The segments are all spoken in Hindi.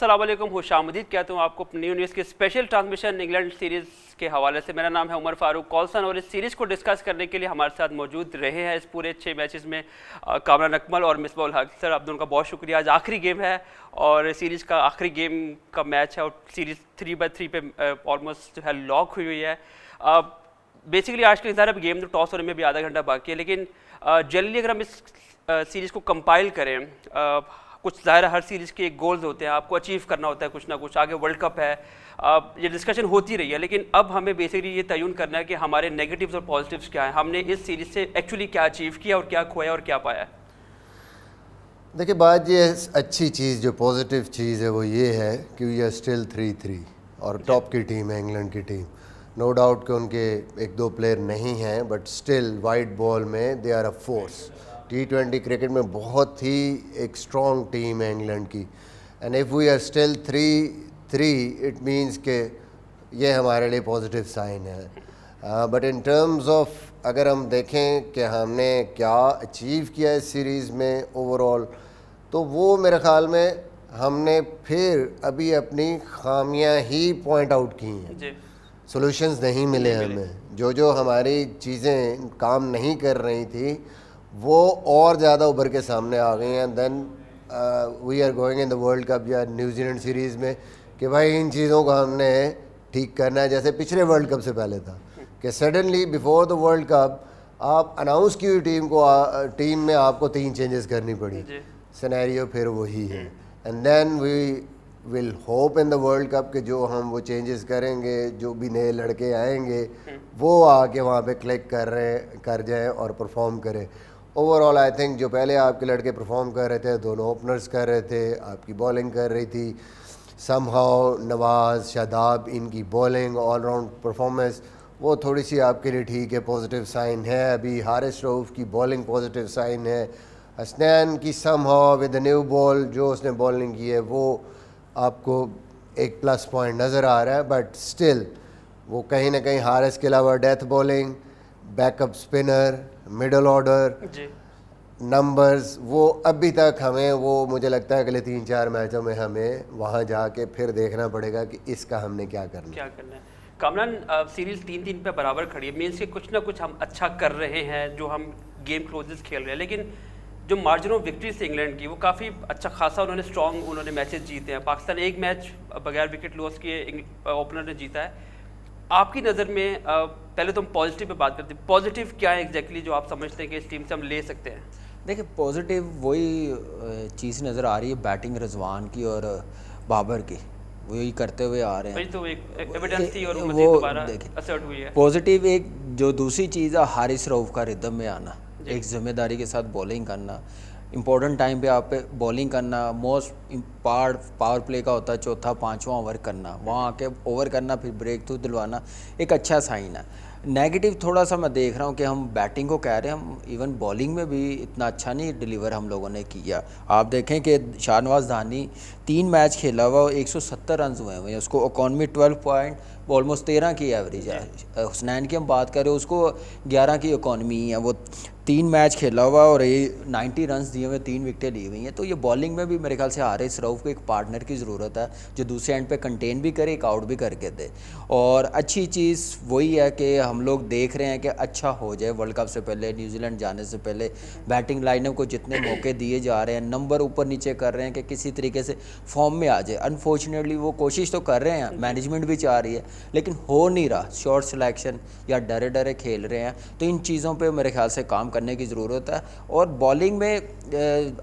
अस्सलाम वालेकुम, खुशामदीद कहता हूँ आपको न्यू न्यूज़ की स्पेशल ट्रांसमिशन इंग्लैंड सीरीज़ के हवाले से। मेरा नाम है उमर फारूक कॉल्सन और इस सीरीज़ को डिस्कस करने के लिए हमारे साथ मौजूद रहे हैं इस पूरे 6 मैचेस में कामरान अकमल और मिसबाह हक। सर, आप दोनों का बहुत शुक्रिया। आज आखिरी गेम है और सीरीज़ का आखिरी गेम का मैच है और सीरीज़ 3/3 पे ऑलमोस्ट जो है लॉक हुई है। बेसिकली आज का इंतजार है, गेम तो टॉस होने में भी आधा घंटा बाकी है, लेकिन जनरली अगर हम इस सीरीज़ को कंपाइल करें, कुछ ज़ाहिर हर सीरीज़ के गोल्स होते हैं, आपको अचीव करना होता है कुछ ना कुछ। आगे वर्ल्ड कप है, ये डिस्कशन होती रही है, लेकिन अब हमें बेसिकली ये तयन करना है कि हमारे नेगेटिव्स और पॉजिटिव्स क्या हैं, हमने इस सीरीज़ से एक्चुअली क्या अचीव किया और क्या खोया और क्या पाया। देखिए, बात ये अच्छी चीज़ जो पॉजिटिव चीज़ है वो ये है कि वी आर स्टिल 3-3 और टॉप की टीम है इंग्लैंड की टीम। नो डाउट कि उनके एक दो प्लेयर नहीं हैं, बट स्टिल वाइट बॉल में they are a force. T20 cricket में बहुत ही एक स्ट्रॉन्ग टीम है इंग्लैंड की। And if we are still 3-3 it means के ये हमारे लिए पॉजिटिव साइन है। बट इन टर्म्स ऑफ अगर हम देखें कि हमने क्या अचीव किया इस सीरीज़ में ओवरऑल, तो वो मेरे ख़्याल में हमने फिर अभी अपनी खामियां ही पॉइंट आउट की हैं। सॉल्यूशंस नहीं मिले हमें। जो हमारी चीज़ें काम नहीं कर रही थी वो और ज़्यादा उभर के सामने आ गई हैं। Then we are going in the world cup या न्यूजीलैंड सीरीज़ में कि भाई इन चीज़ों को हमने ठीक करना है। जैसे पिछले वर्ल्ड कप से पहले था कि suddenly before the world cup आप अनाउंस की हुई टीम में आपको 3 चेंजेस करनी पड़ी। सिनेरियो फिर वही है। And then we will hope in the world cup के जो हम वो चेंजेस करेंगे, जो भी नए लड़के आएंगे वो आके वहाँ पे क्लिक कर जाएं और परफॉर्म करें। ओवरऑल आई थिंक जो पहले आपके लड़के परफॉर्म कर रहे थे, दोनों ओपनर्स कर रहे थे, आपकी बॉलिंग कर रही थी, समहाउ नवाज़, शादाब, इनकी बॉलिंग ऑल राउंड परफॉर्मेंस वो थोड़ी सी आपके लिए ठीक है, पॉजिटिव साइन है। अभी हारिस रऊफ़ की बॉलिंग पॉजिटिव साइन है। हसनैन की somehow with the new ball जो उसने बॉलिंग की है वो आपको एक प्लस पॉइंट नज़र आ रहा है। बट स्टिल वो कहीं ना कहीं हारिस के अलावा death bowling, backup spinner, middle order numbers, वो अभी तक हमें वो मुझे लगता है अगले 3-4 मैचों में हमें वहाँ जाके फिर देखना पड़ेगा कि इसका हमने क्या करना है। कामरान, सीरीज़ 3-3 पे बराबर खड़ी है, मीन्स कि कुछ ना कुछ हम अच्छा कर रहे हैं, जो हम गेम क्लोजेस खेल रहे हैं, लेकिन जो मार्जिन ऑफ विक्ट्री थी इंग्लैंड की वो काफ़ी अच्छा खासा उन्होंने मैचेस जीते हैं। पाकिस्तान एक मैच बगैर विकेट लॉस किए ओपनर ने जीता है। आपकी नज़र में पहले तो हम पॉजिटिव पे बात करते हैं, पॉजिटिव क्या है एग्जैक्टली जो आप समझते हैं कि इस टीम से हम ले सकते हैं? देखिए, पॉजिटिव वही चीज़ नज़र आ रही है बैटिंग रिजवान की और बाबर की, वही करते हुए आ रहे हैं। तो एक एविडेंस थी और वो दोबारा असर्ट हुई है। पॉजिटिव एक जो दूसरी चीज़ है हारिस रऊफ़ का रिदम में आना, एक ज़िम्मेदारी के साथ बॉलिंग करना, इंपॉर्टेंट टाइम पे आप पे बॉलिंग करना, मोस्ट पावर प्ले का होता है चौथा 5वां ओवर करना, वहाँ आके ओवर करना, फिर ब्रेक थ्रू दिलवाना, एक अच्छा साइन है। नेगेटिव थोड़ा सा मैं देख रहा हूँ कि हम बैटिंग को कह रहे हैं, हम इवन बॉलिंग में भी इतना अच्छा नहीं डिलीवर हम लोगों ने किया। आप देखें कि शाहनवाज धानी 3 मैच खेला हुआ, 170 रन हुए हैं, उसको इकॉनमी 12 पॉइंट ऑलमोस्ट 13 की एवरेज है। हुसनैन की हम बात करें, उसको 11 की इकॉनमी है, वो 3 मैच खेला हुआ और ये 90 रन दिए हुए, 3 विकेटें ली हुई हैं। तो ये बॉलिंग में भी मेरे ख्याल से हारिस रऊफ़ को एक पार्टनर की ज़रूरत है जो दूसरे एंड पे कंटेन भी करे, एक आउट भी करके दे। और अच्छी चीज़ वही है कि हम लोग देख रहे हैं कि अच्छा हो जाए वर्ल्ड कप से पहले, न्यूजीलैंड जाने से पहले बैटिंग लाइनअप को जितने मौके दिए जा रहे हैं, नंबर ऊपर नीचे कर रहे हैं कि किसी तरीके से फॉर्म में आ जाए। अनफॉर्चुनेटली वो कोशिश तो कर रहे हैं, मैनेजमेंट भी चाह रही है, लेकिन हो नहीं रहा। शॉर्ट सिलेक्शन या डरे डरे खेल रहे हैं, तो इन चीज़ों पे मेरे ख्याल से काम करने की ज़रूरत है। और बॉलिंग में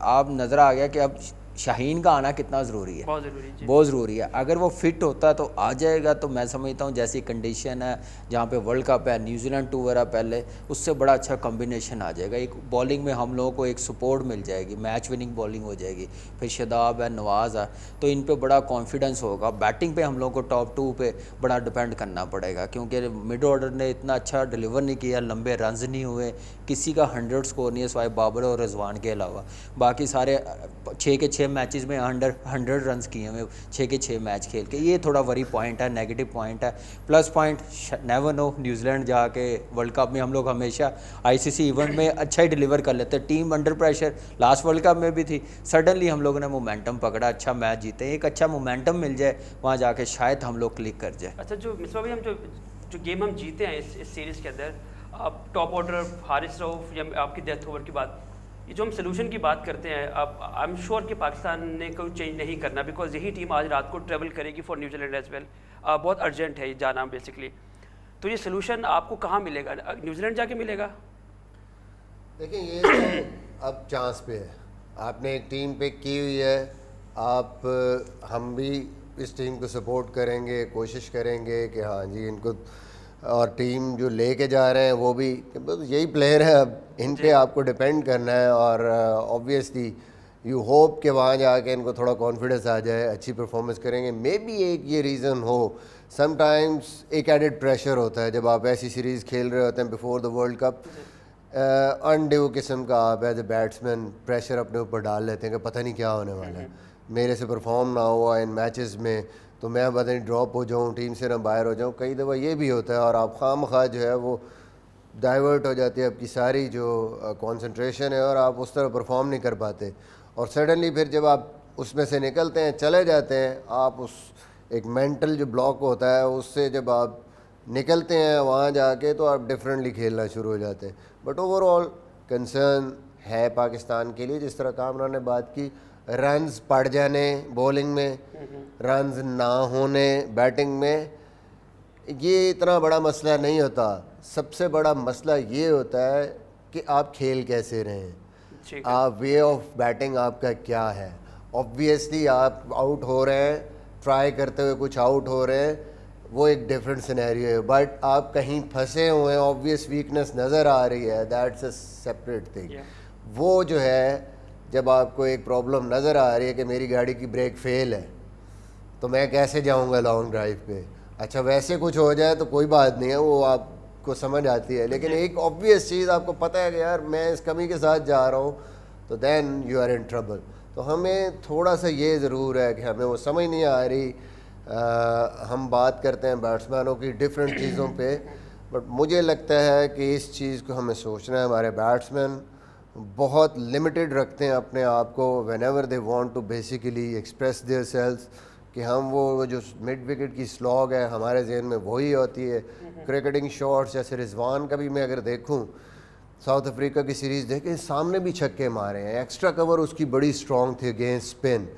आप नज़र आ गया कि अब शाहीन का आना कितना ज़रूरी है, बहुत ज़रूरी है। अगर वो फिट होता तो आ जाएगा, तो मैं समझता हूँ जैसी कंडीशन है जहाँ पे वर्ल्ड कप है, न्यूजीलैंड टूर है पहले, उससे बड़ा अच्छा कॉम्बिनेशन आ जाएगा। एक बॉलिंग में हम लोगों को एक सपोर्ट मिल जाएगी, मैच विनिंग बॉलिंग हो जाएगी। फिर शादाब है, नवाज़ है, तो इन पे बड़ा कॉन्फिडेंस होगा। बैटिंग पे हम लोगों को टॉप 2 पे बड़ा डिपेंड करना पड़ेगा, क्योंकि मिड ऑर्डर ने इतना अच्छा डिलीवर नहीं किया, लंबे रन्स नहीं हुए, किसी का 100 स्कोर नहीं है सिवाय बाबर और रिजवान के अलावा। बाकी सारे 6 के 6 मैचेस में 100 रन किए हुए 6 के 6 मैच खेल के। ये थोड़ा वरी पॉइंट है, नेगेटिव पॉइंट है। Plus point never know, New Zealand जाके वर्ल्ड कप में हम लोग हमेशा आईसीसी इवेंट में अच्छा ही डिलीवर कर लेते हैं। Team under pressure last world cup में भी थी, सडनली हम लोगों ने मोमेंटम पकड़ा, अच्छा मैच जीते। एक अच्छा मोमेंटम मिल जाए वहाँ जाके शायद हम लोग क्लिक कर जाए। अच्छा, जो मिसबा भाई, हम जो गेम हम जीते हैं इस सीरीज़ के अंदर, आप टॉप ऑर्डर हारिस रऊफ या आपकी डेथ ओवर की बात, ये जो हम सोल्यूशन की बात करते हैं, अब आई एम श्योर कि पाकिस्तान ने कोई चेंज नहीं करना, बिकॉज यही टीम आज रात को ट्रेवल करेगी फॉर न्यूजीलैंड एज वेल। बहुत अर्जेंट है ये जाना बेसिकली। तो ये सोल्यूशन आपको कहाँ मिलेगा? न्यूजीलैंड जाके मिलेगा? देखिए, ये तो अब चांस पे है। आपने एक टीम पिक की हुई है, हम भी इस टीम को सपोर्ट करेंगे, कोशिश करेंगे कि हाँ जी इनको, और टीम जो लेके जा रहे हैं वो भी यही प्लेयर है, अब इन पे आपको डिपेंड करना है। और ऑब्वियसली यू होप कि वहाँ जाके इनको थोड़ा कॉन्फिडेंस आ जाए, अच्छी परफॉर्मेंस करेंगे। मे बी एक ये रीज़न हो, समटाइम्स एक एडेड प्रेशर होता है जब आप ऐसी सीरीज़ खेल रहे होते हैं before the world cup. Undue किस्म का आप एज ए बैट्समैन प्रेशर अपने ऊपर डाल लेते हैं कि पता नहीं क्या होने वाला है, मेरे से परफॉर्म ना हुआ इन मैचेस में तो मैं पता नहीं ड्रॉप हो जाऊँ, टीम से ना बाहर हो जाऊँ। कई दफ़ा ये भी होता है और आप खामखा जो है वो डाइवर्ट हो जाती है आपकी सारी जो कंसंट्रेशन है और आप उस तरह परफॉर्म नहीं कर पाते। और सडनली फिर जब आप उसमें से निकलते हैं, चले जाते हैं, आप उस एक मेंटल जो ब्लॉक होता है उससे जब आप निकलते हैं वहाँ जाके तो आप डिफरेंटली खेलना शुरू हो जाते हैं। बट ओवरऑल कंसर्न है पाकिस्तान के लिए, जिस तरह कामरान ने बात की, रन्स पड़ जाने बॉलिंग में, रन्स ना होने बैटिंग में, ये इतना बड़ा मसला नहीं होता। सबसे बड़ा मसला ये होता है कि आप खेल कैसे रहें, आप वे ऑफ बैटिंग आपका क्या है। ऑब्वियसली आप आउट हो रहे हैं, ट्राई करते हुए कुछ आउट हो रहे हैं, वो एक डिफरेंट सिनेरियो है। बट आप कहीं फंसे हुए हैं, ऑब्वियस वीकनेस नज़र आ रही है, दैट्स अ सेपरेट थिंग। वो जो है जब आपको एक प्रॉब्लम नज़र आ रही है कि मेरी गाड़ी की ब्रेक फेल है तो मैं कैसे जाऊंगा लॉन्ग ड्राइव पे, अच्छा वैसे कुछ हो जाए तो कोई बात नहीं है, वो आपको समझ आती है। लेकिन एक ऑब्वियस चीज़ आपको पता है कि यार मैं इस कमी के साथ जा रहा हूँ, तो then you are in trouble. तो हमें थोड़ा सा ये ज़रूर है कि हमें वो समझ नहीं आ रही। हम बात करते हैं बैट्समैनों की डिफरेंट चीज़ों पे, बट मुझे लगता है कि इस चीज़ को हमें सोचना है। हमारे बैट्समैन बहुत लिमिटेड रखते हैं अपने आप को whenever they want to basically express their selves, कि हम वो जो मिड विकेट की स्लॉग है हमारे जहन में वही होती है। क्रिकेटिंग शॉट्स जैसे रिजवान का भी मैं अगर देखूं, साउथ अफ्रीका की सीरीज़ देखें, सामने भी छक्के मारे हैं, एक्स्ट्रा कवर उसकी बड़ी स्ट्रॉन्ग थी अगेंस्ट स्पिन,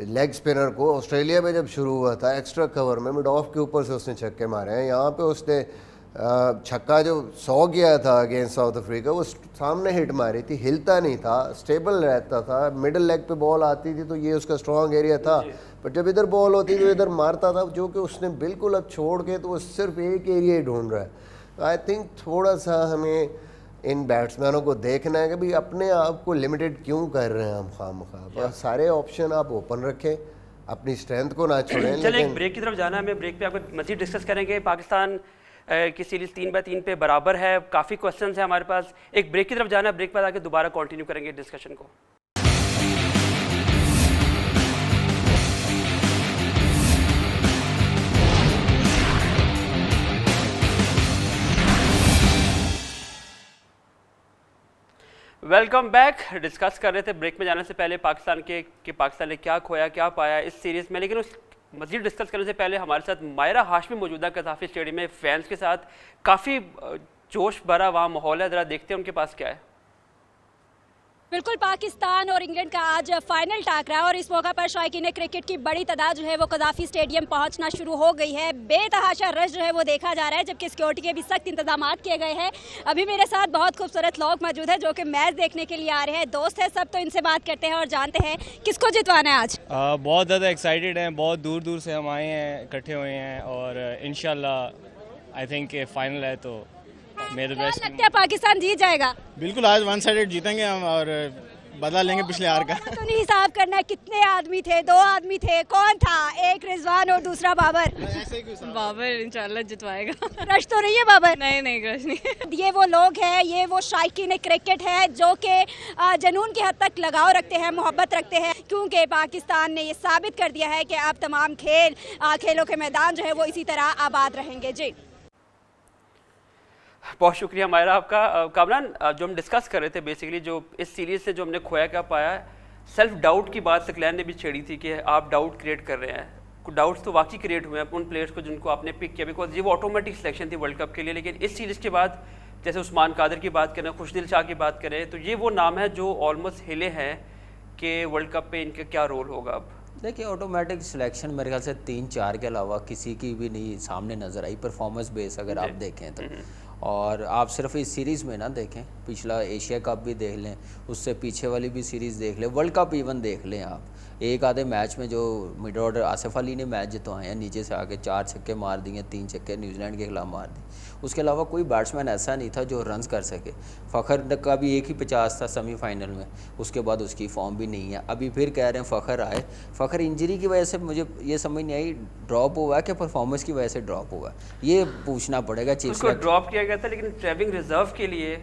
लेग स्पिनर को। ऑस्ट्रेलिया में जब शुरू हुआ था एक्स्ट्रा कवर में मिड ऑफ के ऊपर से उसने छक्के मारे हैं। यहाँ पे उसने छक्का जो 100 गया था अगेंस्ट साउथ अफ्रीका, वो सामने हिट मारी थी, हिलता नहीं था, स्टेबल रहता था, मिडल लेग पे बॉल आती थी तो ये उसका स्ट्रॉन्ग एरिया था। पर जब इधर बॉल होती तो इधर मारता था, जो कि उसने बिल्कुल अब छोड़ के तो वो सिर्फ एक एरिया ही ढूंढ रहा है। आई थिंक थोड़ा सा हमें इन बैट्समैनों को देखना है कि भाई अपने आप को लिमिटेड क्यों कर रहे हैं हम खामखा। सारे ऑप्शन आप ओपन रखें, अपनी स्ट्रेंथ को ना छोड़ें। चलिए एक ब्रेक की तरफ जाना है, हमें ब्रेक पे आपको मज़ीद डिस्कस करेंगे। पाकिस्तान की सीरीज़ 3-3 पे बराबर है, काफ़ी क्वेश्चंस हैं हमारे पास। एक ब्रेक की तरफ जाना है, ब्रेक पर आके दोबारा कंटिन्यू करेंगे डिस्कशन को। Welcome back. डिस्कस कर रहे थे ब्रेक में जाने से पहले पाकिस्तान के पाकिस्तान ने क्या खोया क्या पाया इस सीरीज़ में, लेकिन उस मज़ीद डिस्कस करने से पहले हमारे साथ मायरा हाशमी मौजूदा कज़ाफ़ी स्टेडियम में फैंस के साथ काफ़ी जोश भरा वहाँ माहौल है, ज़रा देखते हैं उनके पास क्या है। बिल्कुल, पाकिस्तान और इंग्लैंड का आज फाइनल टाकरा है और इस मौका पर शौकीन क्रिकेट की बड़ी तादाद जो है वो कज़ाफ़ी स्टेडियम पहुंचना शुरू हो गई है। बेतहाशा रश जो है वो देखा जा रहा है, जबकि सिक्योरिटी के भी सख्त इंतजाम किए गए हैं। अभी मेरे साथ बहुत खूबसूरत लोग मौजूद है जो कि मैच देखने के लिए आ रहे हैं, दोस्त है सब, तो इनसे बात करते हैं और जानते हैं किसको जितवाना है आज। बहुत ज़्यादा एक्साइटेड हैं, बहुत दूर दूर से हम आए हैं, इकट्ठे हुए हैं और इंशाल्लाह आई थिंक फाइनल है तो मेरे बेस्ट लगता है पाकिस्तान जीत जाएगा। बिल्कुल आज वन साइडेड जीतेंगे हम और बदला लेंगे पिछले हार का। तो नहीं हिसाब करना है कितने आदमी थे, 2 आदमी थे, कौन था, एक रिजवान और दूसरा बाबर। बाबर इंशाल्लाह जितवाएगा। रश तो नहीं है बाबर? नहीं नहीं क्रश नहीं। ये वो लोग हैं, ये वो शायकीन क्रिकेट है जो कि जुनून की हद तक लगाव रखते हैं, मोहब्बत रखते हैं, क्योंकि पाकिस्तान ने ये साबित कर दिया है कि अब तमाम खेलों के मैदान जो है वो इसी तरह आबाद रहेंगे। जी बहुत शुक्रिया मायरा आपका। कामरान, जो हम डिस्कस कर रहे थे बेसिकली, जो इस सीरीज़ से जो हमने खोया क्या पाया, सेल्फ डाउट की बात सकलैन ने भी छेड़ी थी कि आप डाउट क्रिएट कर रहे हैं। कुछ डाउट्स तो वाकई क्रिएट हुए हैं उन प्लेयर्स को जिनको आपने पिक किया, बिकॉज ये वो ऑटोमेटिक सिलेक्शन थी वर्ल्ड कप के लिए। लेकिन इस सीरीज़ के बाद जैसे उस्मान कादर की बात करें, खुशदिल शाह की बात करें, तो ये वो नाम है जो ऑलमोस्ट हिले हैं कि वर्ल्ड कप पे इनका क्या रोल होगा। अब देखिए, ऑटोमेटिक सिलेक्शन मेरे ख्याल से 3-4 के अलावा किसी की भी नहीं सामने नज़र आई परफॉर्मेंस बेस अगर आप देखें तो। और आप सिर्फ इस सीरीज़ में ना देखें, पिछला एशिया कप भी देख लें, उससे पीछे वाली भी सीरीज़ देख लें, वर्ल्ड कप इवन देख लें आप। एक आधे मैच में जो मिड ऑर्डर आसिफ अली ने मैच जितवाए हैं, नीचे से आके 4 छक्के मार दिए, 3 छक्के न्यूजीलैंड के खिलाफ मार दिए। उसके अलावा कोई बैट्समैन ऐसा नहीं था जो रन्स कर सके। फ़खर का भी एक ही 50 था सेमीफाइनल में, उसके बाद उसकी फॉर्म भी नहीं है। अभी फिर कह रहे हैं फ़खर आए, फ़खर इंजरी की वजह से मुझे ये समझ नहीं आई ड्रॉप हुआ है कि परफॉर्मेंस की वजह से ड्रॉप हुआ है, ये पूछना पड़ेगा चीफ। उसको ड्रॉप किया गया था, लेकिन ट्रेविंग रिजर्व के लिए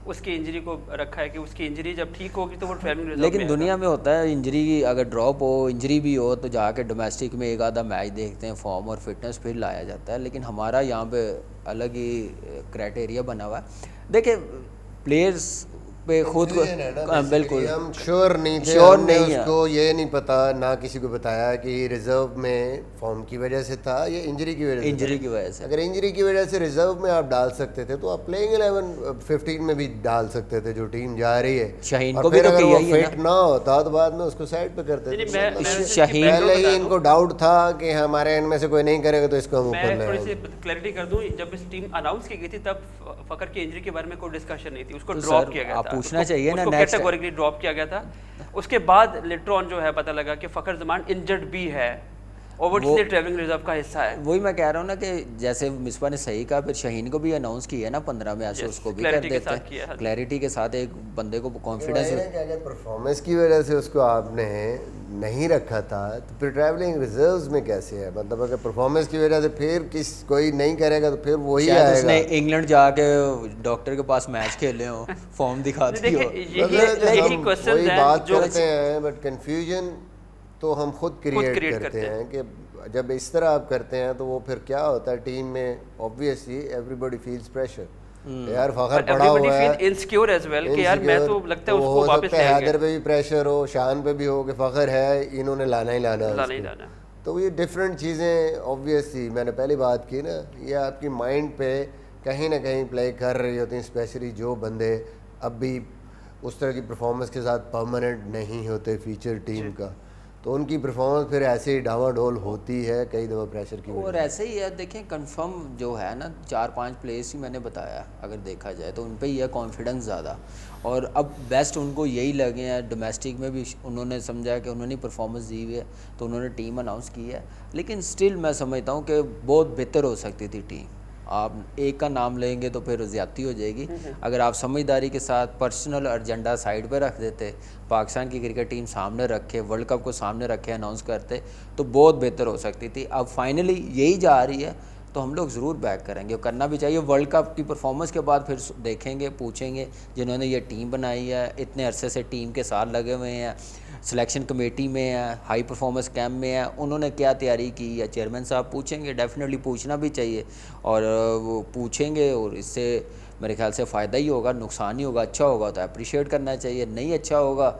उसकी इंजरी को रखा है कि उसकी इंजरी जब ठीक होगी तो वो ट्रेविंग रिजर्व। लेकिन दुनिया में होता है इंजरी, अगर ड्रॉप हो, इंजरी भी हो तो जाके डोमेस्टिक में एक आधा मैच देखते हैं, फॉर्म और फिटनेस फिर लाया जाता है। लेकिन हमारा यहाँ पे अलग ही क्राइटेरिया बना हुआ है। देखिए, प्लेयर्स पे खुद को बिल्कुल हम श्योर नहीं थे, श्योर हमने नहीं है। उसको ये नहीं पता, ना किसी को बताया कि रिजर्व में फॉर्म की वजह से था या इंजरी की वजह से। इंजरी की वजह से, अगर इंजरी की वजह से रिजर्व में आप डाल सकते थे तो आप प्लेइंग 11-15 में भी डाल सकते थे जो टीम जा रही है। शाहीन और को भी फिर तो अगर किया वो ही है फिट ना होता तो बाद में उसको साइड पे करते थे। शाहीन पहले ही इनको डाउट था कि हमारे एंड में से कोई नहीं करेगा तो इसको हम ऊपर मैं ले थोड़ी आएंगे। सी क्लैरिटी कर दूं, जब इस टीम अनाउंस की गई थी तब फकर की इंजरी के बारे में कोई डिस्कशन नहीं थी, उसको तो ड्रॉप सर, किया गया आप था। पूछना चाहिए ना, उसको next कैटेगोरिकली ड्रॉप किया गया था। उसके बाद लेटर ऑन जो है पता लगा कि फकर जमान इंजर्ड भी है और वो इसलिए ट्रेविंग रिजर्व का हिस्सा है। वही मैं कह रहा हूँ ना कि जैसे मिसबा ने सही कहा, फिर शाहीन को भी अनाउंस किया ना 15 में, ऐसे उसको भी कर clarity के देते साथ किया हैं है। क्लैरिटी के साथ एक बंदे को कॉन्फिडेंस। अगर परफॉर्मेंस की वजह से उसको आपने नहीं रखा था तो फिर ट्रैवलिंग रिजर्व्स में कैसे है? मतलब अगर परफॉर्मेंस की वजह से फिर कोई नहीं करेगा तो फिर वही आएगा। उसने इंग्लैंड जाके डॉक्टर के पास मैच खेले हो, फॉर्म दिखाती हो। यही क्वेश्चन वही है बात जो करते हैं, बट कंफ्यूजन तो हम खुद क्रिएट करते हैं कि जब इस तरह आप करते हैं तो वो फिर क्या होता है टीम में, ऑब्वियसली एवरीबॉडी फील्स प्रेशर। यार फखर पड़ा हुआ है, इनसिक्योर एज वेल कि यार मैं तो लगता है उसको वापस ले हैदर पे भी प्रेशर हो, शान पे भी हो कि फखर है, इन्होंने लाना ही लाना है लाना ही उसको। लाना। तो ये डिफरेंट चीज़ें ऑब्वियसली मैंने पहली बात की ना, ये आपकी माइंड पे कहीं ना कहीं प्ले कर रही होती हैं, स्पेशली जो बंदे अब भी उस तरह की परफॉर्मेंस के साथ परमानेंट नहीं होते फीचर टीम का, तो उनकी परफॉर्मेंस फिर ऐसे ही डावाडोल होती है कई दफ़ा प्रेशर की वजह और ऐसे ही है, देखें कंफर्म जो है ना 4-5 प्लेयर्स ही मैंने बताया, अगर देखा जाए तो उन पे ही है कॉन्फिडेंस ज़्यादा। और अब बेस्ट उनको यही लगे हैं, डोमेस्टिक में भी उन्होंने समझा कि उन्होंने परफॉर्मेंस दी हुई है तो उन्होंने टीम अनाउंस की है। लेकिन स्टिल मैं समझता हूँ कि बहुत बेहतर हो सकती थी टीम। आप एक का नाम लेंगे तो फिर ज़्यादती हो जाएगी। अगर आप समझदारी के साथ पर्सनल एजेंडा साइड पे रख देते, पाकिस्तान की क्रिकेट टीम सामने रखे, वर्ल्ड कप को सामने रखे, अनाउंस करते तो बहुत बेहतर हो सकती थी। अब फाइनली यही जा रही है तो हम लोग ज़रूर बैक करेंगे, करना भी चाहिए। वर्ल्ड कप की परफॉर्मेंस के बाद फिर देखेंगे, पूछेंगे जिन्होंने ये टीम बनाई है, इतने अरसे से टीम के साथ लगे हुए हैं, सिलेक्शन कमेटी में है, हाई परफॉर्मेंस कैंप में है, उन्होंने क्या तैयारी की है, चेयरमैन साहब पूछेंगे, डेफिनेटली पूछना भी चाहिए। और वो पूछेंगे और इससे मेरे ख्याल से फ़ायदा ही होगा, नुकसान ही होगा। अच्छा होगा तो अप्रिशिएट करना चाहिए, नहीं अच्छा होगा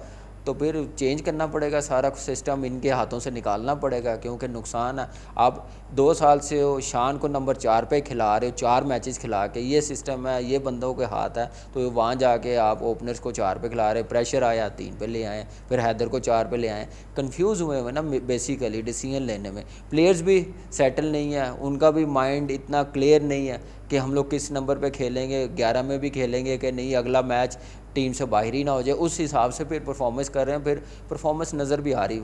तो फिर चेंज करना पड़ेगा, सारा सिस्टम इनके हाथों से निकालना पड़ेगा, क्योंकि नुकसान है। आप 2 साल से हो शान को नंबर 4 पे खिला रहे हो, 4 मैचेस खिला के, ये सिस्टम है, ये बंदों के हाथ है, तो वहाँ जाके आप ओपनर्स को 4 पे खिला रहे, प्रेशर आया 3 पे ले आए, फिर हैदर को 4 पे ले आए। कंफ्यूज हुए हुए ना बेसिकली डिसीजन लेने में। प्लेयर्स भी सेटल नहीं है, उनका भी माइंड इतना क्लियर नहीं है कि हम लोग किस नंबर पे खेलेंगे, 11 में भी खेलेंगे कि नहीं, अगला मैच टीम से बाहर ही ना हो जाए, उस हिसाब से फिर परफॉर्मेंस कर रहे हैं। फिर परफॉर्मेंस नज़र भी आ रही।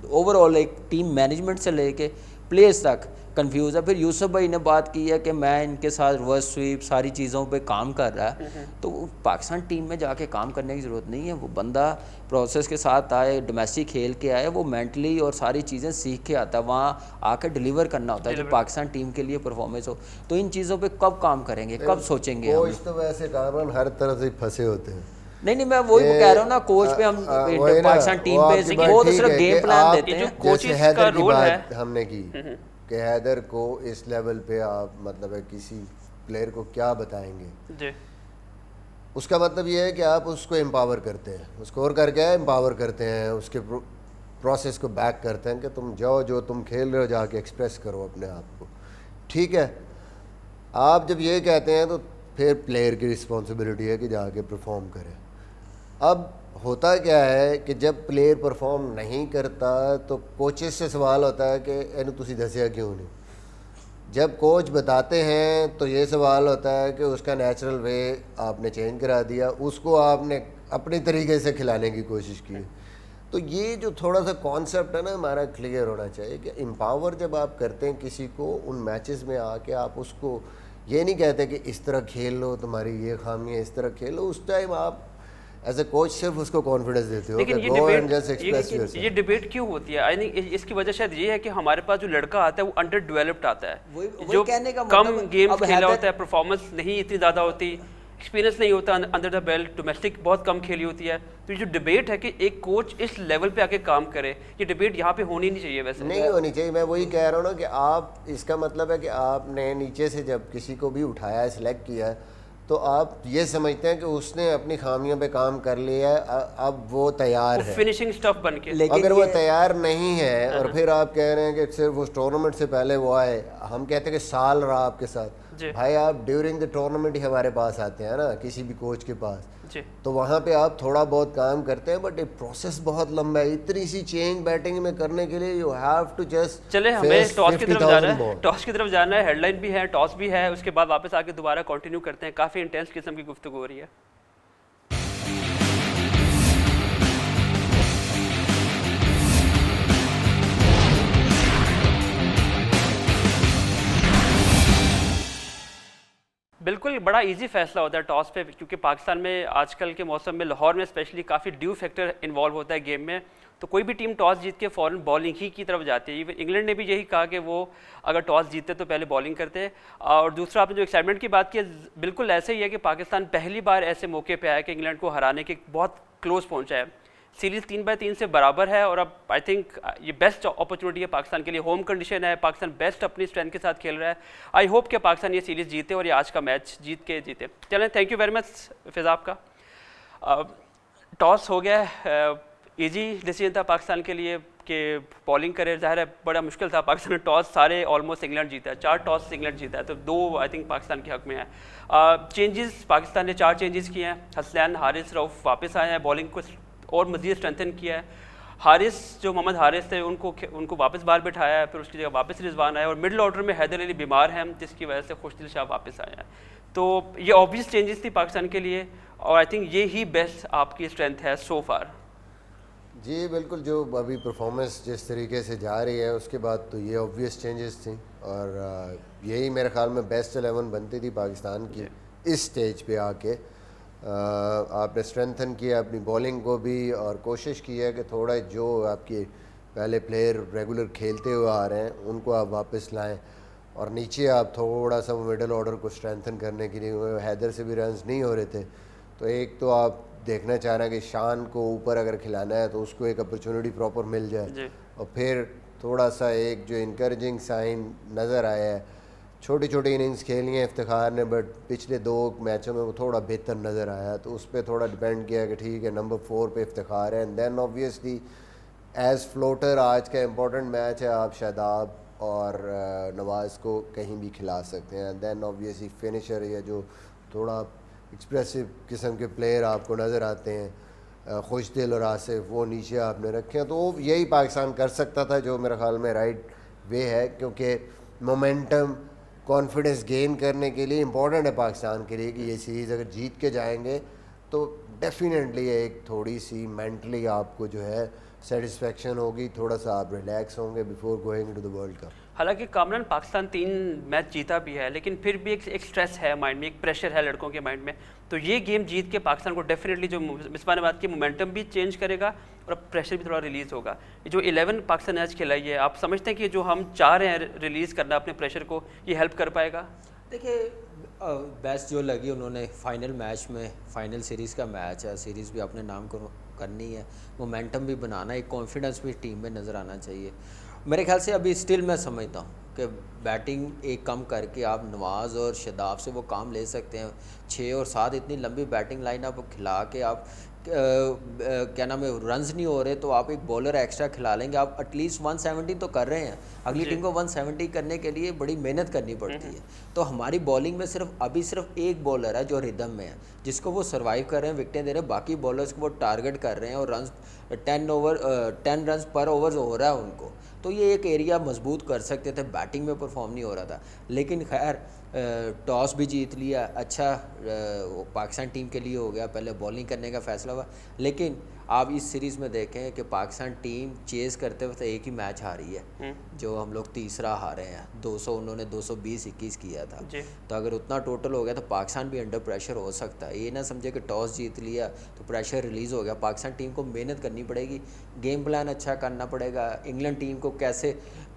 ओवरऑल एक टीम मैनेजमेंट से लेके प्लेस तक कंफ्यूज है। फिर यूसुफ भाई ने बात की है कि मैं इनके साथ रिवर्स स्वीप सारी चीज़ों पे काम कर रहा है, तो पाकिस्तान टीम में जाके काम करने की ज़रूरत नहीं है। वो बंदा प्रोसेस के साथ आए, डोमेस्टिक खेल के आए, वो मेंटली और सारी चीज़ें सीख के आता है, वहाँ आकर डिलीवर करना होता है जब पाकिस्तान टीम के लिए परफॉर्मेंस हो। तो इन चीज़ों पे कब काम करेंगे, कब सोचेंगे हम? कोच तो वैसे कामन हर तरफ से फंसे होते हैं। नहीं मैं वही कह रहा हूँ ना, कोच पे हम पाकिस्तान टीम पे वो तो सिर्फ गेम प्लान देते हैं। कोचेस हैदर का की रोल है बात हमने की कि हैदर को इस लेवल पे आप मतलब है किसी प्लेयर को क्या बताएंगे जी। उसका मतलब ये है कि आप उसको एम्पावर करते हैं, उसको और करके एम्पावर करते हैं, उसके प्रोसेस को बैक करते हैं कि तुम जाओ, जो तुम खेल रहे हो जाके एक्सप्रेस करो अपने आप को। ठीक है, आप जब ये कहते हैं तो फिर प्लेयर की रिस्पॉन्सिबिलिटी है कि जाके परफॉर्म करे। अब होता क्या है कि जब प्लेयर परफॉर्म नहीं करता तो कोचेस से सवाल होता है कि इन्हें तुसी दसिया क्यों नहीं। जब कोच बताते हैं तो ये सवाल होता है कि उसका नेचुरल वे आपने चेंज करा दिया, उसको आपने अपनी तरीके से खिलाने की कोशिश की। तो ये जो थोड़ा सा कॉन्सेप्ट है ना हमारा क्लियर होना चाहिए कि एम्पावर जब आप करते हैं किसी को, उन मैचेस में आके आप उसको ये नहीं कहते कि इस तरह खेल लो, तुम्हारी ये खामी है, इस तरह खेलो। उस टाइम आप एज ए कोच सिर्फ उसको कॉन्फिडेंस देते हो। लेकिन ये डिबेट क्यों होती है? आई थिंक इसकी वजह शायद ये है कि हमारे पास जो लड़का आता है वो अंडर डेवलप्ड आता है, जो कम गेम्स खेला होता है, परफॉर्मेंस नहीं इतनी ज़्यादा होती, एक्सपीरियंस नहीं होता अंडर द बेल्ट, डोमेस्टिक बहुत कम खेली होती है। तो ये जो डिबेट है कि एक कोच इस लेवल पे आके काम करे, ये डिबेट यहाँ पे होनी नहीं चाहिए। वैसे नहीं होनी चाहिए। मैं वही कह रहा हूँ ना कि आप, इसका मतलब है कि आपने नीचे से जब किसी को भी उठाया है, सिलेक्ट किया है, तो आप ये समझते हैं कि उसने अपनी खामियों पे काम कर लिया है, अब वो तैयार है फिनिशिंग स्टफ बन के। अगर वो तैयार नहीं है और फिर आप कह रहे हैं कि सिर्फ उस टूर्नामेंट से पहले वो आए, हम कहते हैं कि साल रहा आपके साथ, भाई आप ड्यूरिंग द टूर्नामेंट ही हमारे पास आते हैं ना, किसी भी कोच के पास, तो वहाँ पे आप थोड़ा बहुत काम करते हैं, बट ये प्रोसेस बहुत लंबा है। इतनी सी चेंज बैटिंग में करने के लिए यू हैव टू जस्ट चले हमें टॉस की तरफ जाना है, टॉस की तरफ जाना है, हेडलाइन भी है, टॉस भी है, उसके बाद वापस आके दोबारा कंटिन्यू करते हैं। काफ़ी इंटेंस किस्म की गुफ्तगू हो रही है। बिल्कुल बड़ा इजी फैसला होता है टॉस पे, क्योंकि पाकिस्तान में आजकल के मौसम में, लाहौर में स्पेशली काफ़ी ड्यू फैक्टर इन्वॉल्व होता है गेम में। तो कोई भी टीम टॉस जीत के फ़ौरन बॉलिंग ही की तरफ जाती है। इवन इंग्लैंड ने भी यही कहा कि वो अगर टॉस जीतते तो पहले बॉलिंग करते हैं। और दूसरा, आपने जो एक्साइटमेंट की बात की, बिल्कुल ऐसे ही है कि पाकिस्तान पहली बार ऐसे मौके पर आया कि इंग्लैंड को हराने के बहुत क्लोज पहुँचा है। सीरीज़ 3-3 से बराबर है और अब आई थिंक ये बेस्ट अपॉर्चुनिटी है पाकिस्तान के लिए। होम कंडीशन है, पाकिस्तान बेस्ट अपनी स्ट्रेंथ के साथ खेल रहा है। आई होप कि पाकिस्तान ये सीरीज़ जीते और ये आज का मैच जीत के जीते। चलें, थैंक यू वेरी मच फिज़ाब का। टॉस हो गया, इजी डिसीजन था पाकिस्तान के लिए कि बॉलिंग करे। ज़ाहिर है बड़ा मुश्किल था, पाकिस्तान ने टॉस सारे ऑलमोस्ट इंग्लैंड जीता है, 4 टॉस इंग्लैंड जीता है, तो 2 आई थिंक पाकिस्तान के हक में है। चेंजेस पाकिस्तान ने 4 चेंजेस किए हैं। हसनैन, हारिस, रऊफ वापस आए हैं, बॉलिंग को और मज़ीद स्ट्रेंथन किया है। हारिस, जो मोहम्मद हारिस थे, उनको वापस बाहर बिठाया है, फिर उसकी जगह वापस रिजवान आया, और मिडिल ऑर्डर में हैदर अली बीमार हैं जिसकी वजह से खुशदिल शाह वापस आए हैं। तो ये ऑब्वियस चेंजेस थी पाकिस्तान के लिए और आई थिंक ये ही बेस्ट आपकी स्ट्रेंथ है सो फार। जी बिल्कुल, जो अभी परफॉर्मेंस जिस तरीके से जा रही है उसके बाद तो ये ऑब्वियस चेंजेस थी और यही मेरे ख्याल में बेस्ट 11 बनती थी पाकिस्तान की इस स्टेज पे आके। आपने स्ट्रेंथन किया अपनी बॉलिंग को भी और कोशिश की है कि थोड़ा जो आपके पहले प्लेयर रेगुलर खेलते हुए आ रहे हैं उनको आप वापस लाएं और नीचे आप थोड़ा सा मिडिल ऑर्डर को स्ट्रेंथन करने के लिए, हैदर से भी रन्स नहीं हो रहे थे, तो एक तो आप देखना चाह रहे हैं कि शान को ऊपर अगर खिलाना है तो उसको एक अपॉर्चुनिटी प्रॉपर मिल जाए, और फिर थोड़ा सा एक जो इनकरेजिंग साइन नज़र आया है, छोटी छोटी इनिंग्स खेली हैं इफ्तिखार ने, बट पिछले 2 मैचों में वो थोड़ा बेहतर नज़र आया, तो उस पर थोड़ा डिपेंड किया कि ठीक है नंबर 4 पे इफ्तिखार है। And then obviously as floater आज का इम्पोर्टेंट मैच है, आप शादाब और नवाज़ को कहीं भी खिला सकते हैं। एंड देन ऑब्वियसली फिनिशर या जो थोड़ा एक्सप्रेसिव किस्म के प्लेयर आपको नज़र आते हैं, खुशदिल और आसिफ, वो नीचे आपने रखे हैं, तो यही पाकिस्तान कर सकता था, जो मेरे ख्याल में राइट वे है, क्योंकि मोमेंटम कॉन्फिडेंस गेन करने के लिए इम्पॉर्टेंट है पाकिस्तान के लिए कि ये सीरीज़ अगर जीत के जाएंगे तो डेफिनेटली एक थोड़ी सी मेंटली आपको जो है सेटिस्फेक्शन होगी, थोड़ा सा आप रिलैक्स होंगे before going to the world cup. हालांकि कामरान पाकिस्तान 3 मैच जीता भी है, लेकिन फिर भी एक स्ट्रेस है माइंड में, एक प्रेशर है लड़कों के माइंड में। तो ये गेम जीत के पाकिस्तान को डेफिनेटली, जो मिसबा ने बात की, मोमेंटम भी चेंज करेगा और प्रेशर भी थोड़ा रिलीज़ होगा। ये जो 11 पाकिस्तान मैच खिलाई है, आप समझते हैं कि जो हम चाह रहे हैं रिलीज़ करना अपने प्रेशर को, ये हेल्प कर पाएगा? देखिए बेस्ट जो लगी उन्होंने फाइनल मैच में, फाइनल सीरीज़ का मैच है, सीरीज़ भी अपने नाम को करनी है, मोमेंटम भी बनाना, एक कॉन्फिडेंस भी टीम में नज़र आना चाहिए। मेरे ख्याल से अभी स्टिल मैं समझता हूँ कि बैटिंग एक कम करके आप नवाज़ और शदाब से वो काम ले सकते हैं। 6 और 7 इतनी लंबी बैटिंग लाइन आप खिला के आप क्या नाम है, रन्स नहीं हो रहे तो आप एक बॉलर एक्स्ट्रा खिला लेंगे, आप एटलीस्ट 170 तो कर रहे हैं। अगली टीम को 170 करने के लिए बड़ी मेहनत करनी पड़ती है। तो हमारी बॉलिंग में सिर्फ एक बॉलर है जो रिदम में है, जिसको वो सर्वाइव कर रहे हैं, विकेटें दे रहे हैं, बाकी बॉलर्स को वो टारगेट कर रहे हैं और रन्स 10 रन्स पर ओवर हो रहा है उनको। तो ये एक एरिया मजबूत कर सकते थे, बैटिंग में परफॉर्म नहीं हो रहा था। लेकिन खैर टॉस भी जीत लिया, अच्छा पाकिस्तान टीम के लिए हो गया, पहले बॉलिंग करने का फैसला हुआ। लेकिन आप इस सीरीज़ में देखें कि पाकिस्तान टीम चेज़ करते वक्त एक ही मैच हारी है, जो हम लोग तीसरा हारे हैं। 200 उन्होंने 220-21 किया था। तो अगर उतना टोटल हो गया तो पाकिस्तान भी अंडर प्रेशर हो सकता है। ये ना समझे कि टॉस जीत लिया तो प्रेशर रिलीज़ हो गया। पाकिस्तान टीम को मेहनत करनी पड़ेगी, गेम प्लान अच्छा करना पड़ेगा, इंग्लैंड टीम को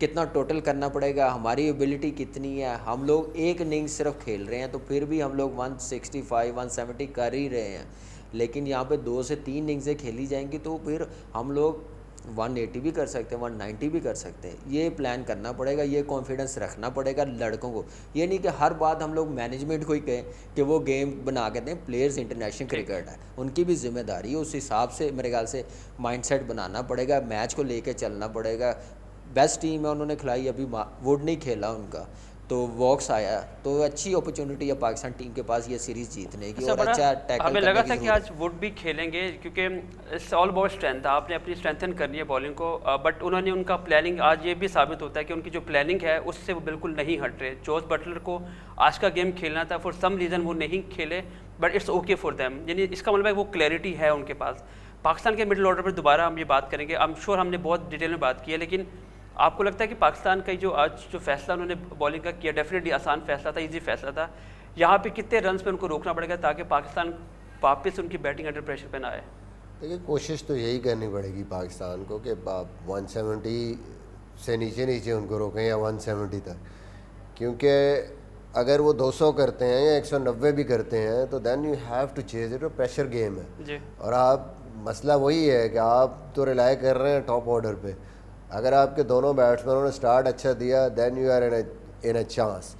कितना टोटल करना पड़ेगा, हमारी एबिलिटी कितनी है। हम लोग एक इनिंग्स सिर्फ खेल रहे हैं तो फिर भी हम लोग 165-170 कर ही रहे हैं। लेकिन यहाँ पे 2 से 3 इनिंग्सें खेली जाएंगी तो फिर हम लोग 180 भी कर सकते हैं, 190 भी कर सकते हैं। ये प्लान करना पड़ेगा, ये कॉन्फिडेंस रखना पड़ेगा लड़कों को। ये नहीं कि हर बात हम लोग मैनेजमेंट को ही कहें कि वो गेम बना के दें। प्लेयर्स इंटरनेशनल क्रिकेट है, उनकी भी जिम्मेदारी है। उस हिसाब से मेरे ख्याल से माइंडसेट बनाना पड़ेगा, मैच को लेके चलना पड़ेगा। बेस्ट टीम है उन्होंने खिलाई, अभी वुड नहीं खेला उनका तो वॉक्स आया, तो अच्छी अपॉर्चुनिटी है पाकिस्तान टीम के पास ये सीरीज़ जीतने की। और अच्छा टैकल हमें लगा था कि आज वुड भी खेलेंगे क्योंकि इट्स ऑल अबाउट स्ट्रेंथ, आपने अपनी स्ट्रेंथन करनी है बॉलिंग को, बट उन्होंने उनका प्लानिंग आज ये भी साबित होता है कि उनकी जो प्लानिंग है उससे वो बिल्कुल नहीं हट रहे। जोस बटलर को आज का गेम खेलना था, फॉर सम रीज़न वो नहीं खेले, but it's okay for them. यानी इसका मतलब है वो क्लैरिटी है उनके पास। पाकिस्तान के मिडिल ऑर्डर पर दोबारा हम ये बात करेंगे, आई एम श्योर हमने बहुत डिटेल में बात की है, लेकिन आपको लगता है कि पाकिस्तान का जो आज जो फैसला उन्होंने बॉलिंग का किया, डेफिनेटली आसान फैसला था, इजी फैसला था। यहाँ पे कितने रन्स पे उनको रोकना पड़ेगा ताकि पाकिस्तान वापस उनकी बैटिंग अंडर प्रेशर पे ना आए? देखिए कोशिश तो यही करनी पड़ेगी पाकिस्तान को कि 170 से नीचे उनको रोकें या 170 तक, क्योंकि अगर वो 200 करते हैं या 190 भी करते हैं तो then you have to chase it. Pressure game है जी। और आप मसला वही है कि आप तो रिलाई कर रहे हैं टॉप ऑर्डर पे। अगर आपके दोनों बैट्समैनों ने स्टार्ट अच्छा दिया then you are in a chance.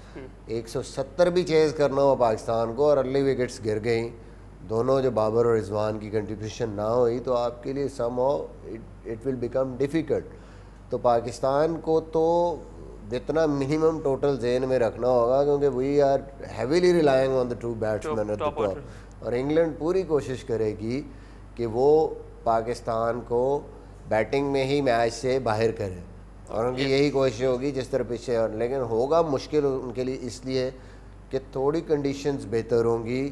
170 भी चेज़ करना हो पाकिस्तान को और अर्ली विकेट्स गिर गई, दोनों जो बाबर और रिजवान की कंट्रीब्यूशन ना हुई, तो आपके लिए somehow it will become difficult. तो पाकिस्तान को तो जितना मिनिमम टोटल जेन में रखना होगा, क्योंकि we are heavily relying on the 2 batsman at the top, और इंग्लैंड पूरी कोशिश करेगी कि वो पाकिस्तान को बैटिंग में ही मैच से बाहर करें, और उनकी यही कोशिश होगी जिस तरह पीछे। और लेकिन होगा मुश्किल उनके लिए इसलिए कि थोड़ी कंडीशंस बेहतर होंगी,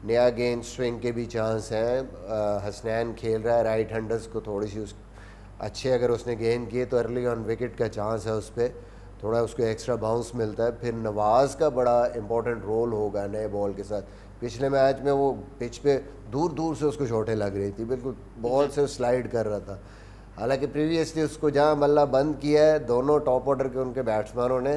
नया गेंद स्विंग के भी चांस हैं। हसनैन खेल रहा है, राइट हैंडर्स को थोड़ी सी अच्छे अगर उसने गेंद किए तो अर्ली ऑन विकेट का चांस है, उस पर थोड़ा उसको एक्स्ट्रा बाउंस मिलता है। फिर नवाज़ का बड़ा इंपॉर्टेंट रोल होगा नए बॉल के साथ। पिछले मैच में वो पिच पे दूर से उसको चोटें लग रही थी, बिल्कुल बॉल से स्लाइड कर रहा था। हालांकि प्रीवियसली उसको जहाँ मल्ला बंद किया है, दोनों टॉप ऑर्डर के उनके बैट्समैनों ने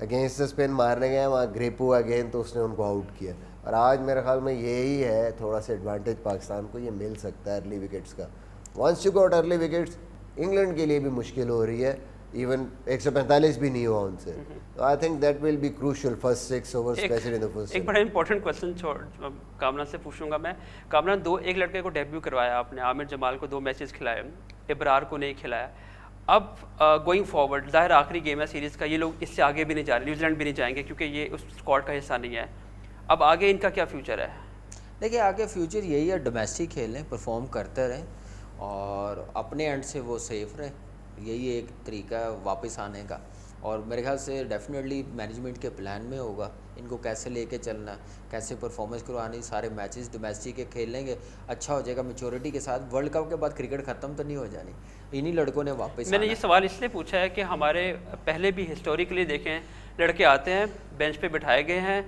अगेंस्ट स्पिन मारने गए, वहाँ ग्रिप हुआ गेंद तो उसने उनको आउट किया। और आज मेरे ख्याल में यही है थोड़ा सा एडवांटेज पाकिस्तान को ये मिल सकता है अर्ली विकेट्स का। Once you got early wickets, England के लिए भी मुश्किल हो रही है, इवन 145 भी नहीं हुआ उनसे। तो I think that will be crucial first 6 over specially in the first. एक बड़ा इंपॉर्टेंट क्वेश्चन कामरान से पूछूंगा मैं। कामरान, एक लड़के को डेब्यू करवाया आपने, आमिर जमाल को 2 मैचेस खिलाए, इब्रार को नहीं खिलाया। अब गोइंग फॉरवर्ड ज़ाहिर आखिरी गेम है सीरीज़ का, ये लोग इससे आगे भी नहीं जा रहे, न्यूजीलैंड भी नहीं जाएंगे क्योंकि ये उस स्क्वाड का हिस्सा नहीं है। अब आगे इनका क्या फ्यूचर है? देखिए आगे फ्यूचर यही है, डोमेस्टिक खेलें, परफॉर्म करते रहें और अपने एंड से वो सेफ रहें, यही एक तरीका है वापस आने का। और मेरे ख्याल से डेफिनेटली मैनेजमेंट के प्लान में होगा इनको कैसे लेके चलना, कैसे परफॉर्मेंस करवानी, सारे मैचेस डोमेस्टिक के खेल लेंगे, अच्छा हो जाएगा मैच्योरिटी के साथ। वर्ल्ड कप के बाद क्रिकेट ख़त्म तो नहीं हो जानी, इन्हीं लड़कों ने वापस मैंने आना ये सवाल इसलिए पूछा है कि हमारे पहले भी हिस्टोरिकली देखें, लड़के आते हैं, बेंच पे बिठाए गए हैं,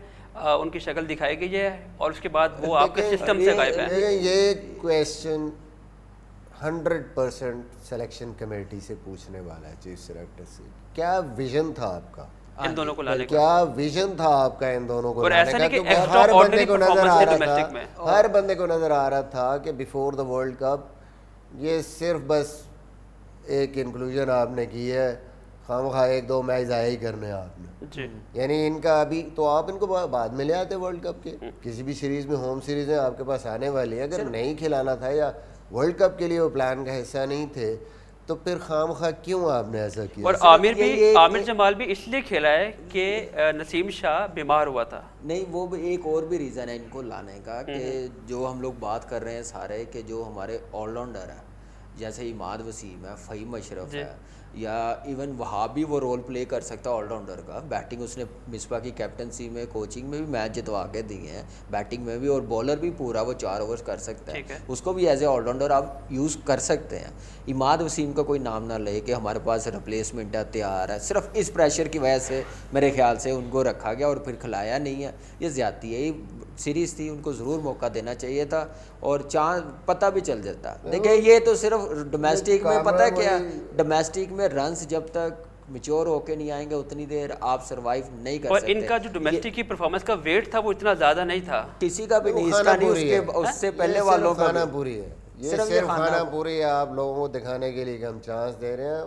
उनकी शक्ल दिखाई गई है और उसके बाद वो आपके सिस्टम से गायब है। ये क्वेश्चन 100% सिलेक्शन कमेटी से पूछने वाला है, चीफ सेलेक्टर से। क्या विजन था आपका इन दोनों को लाने का? क्या विजन था आपका इन दोनों को और लाने ऐसा का? नहीं कि क्योंकि हर extraordinary बंदे को नजर आ performance रहा थे domestic में। था, हर बंदे को नजर आ रहा था कि बिफोर द वर्ल्ड कप ये सिर्फ बस एक इंक्लूजन आपने की है, खामखा एक दो मैच ज़ाया ही करने आपने जी। यानी इनका अभी तो आप इनको बाद में ले आते वर्ल्ड कप के, किसी भी सीरीज में, होम सीरीज में आपके पास आने वाली है, अगर नहीं खिलाना था या वर्ल्ड कप के लिए वो प्लान का हिस्सा नहीं थे तो फिर खामखा क्यों आपने ऐसा किया? और आमिर जमाल भी इसलिए खेला है कि नसीम शाह बीमार हुआ था। नहीं, वो भी एक और भी रीज़न है इनको लाने का कि जो हम लोग बात कर रहे हैं सारे कि जो हमारे ऑलराउंडर हैं, जैसे इमाद वसीम है, फ़हीम अशरफ है, या इवन वहाँ भी वो रोल प्ले कर सकता है ऑलराउंडर का। बैटिंग उसने मिसबा की कैप्टनसी में, कोचिंग में भी मैच जितवा के दिए हैं, बैटिंग में भी, और बॉलर भी पूरा वो 4 ओवर्स कर सकता है, उसको भी एज ए ऑलराउंडर आप यूज़ कर सकते हैं। इमाद वसीम का कोई नाम ना ले कि हमारे पास रिप्लेसमेंट है, तैयार है, सिर्फ इस प्रेशर की वजह से मेरे ख्याल से उनको रखा गया और फिर खिलाया नहीं है। ये ज़्यादती है, ये सीरीज़ थी, उनको ज़रूर मौका देना चाहिए था और चांस पता भी चल जाता। देखिए ये तो सिर्फ डोमेस्टिक में, पता है क्या, डोमेस्टिक में रन्स जब तक मैच्योर होके नहीं आएंगे उतनी देर आप सरवाइव नहीं कर सकते। और इनका जो डोमेस्टिक की परफॉर्मेंस का वेट था वो इतना ज़्यादा नहीं था, किसी का भी नहीं, इसका नहीं, उससे पहले वालों का खाना पूरी है, ये सिर्फ खाना पूरी है, आप लोगों को दिखाने के लिए कि हम चांस दे रहे हैं।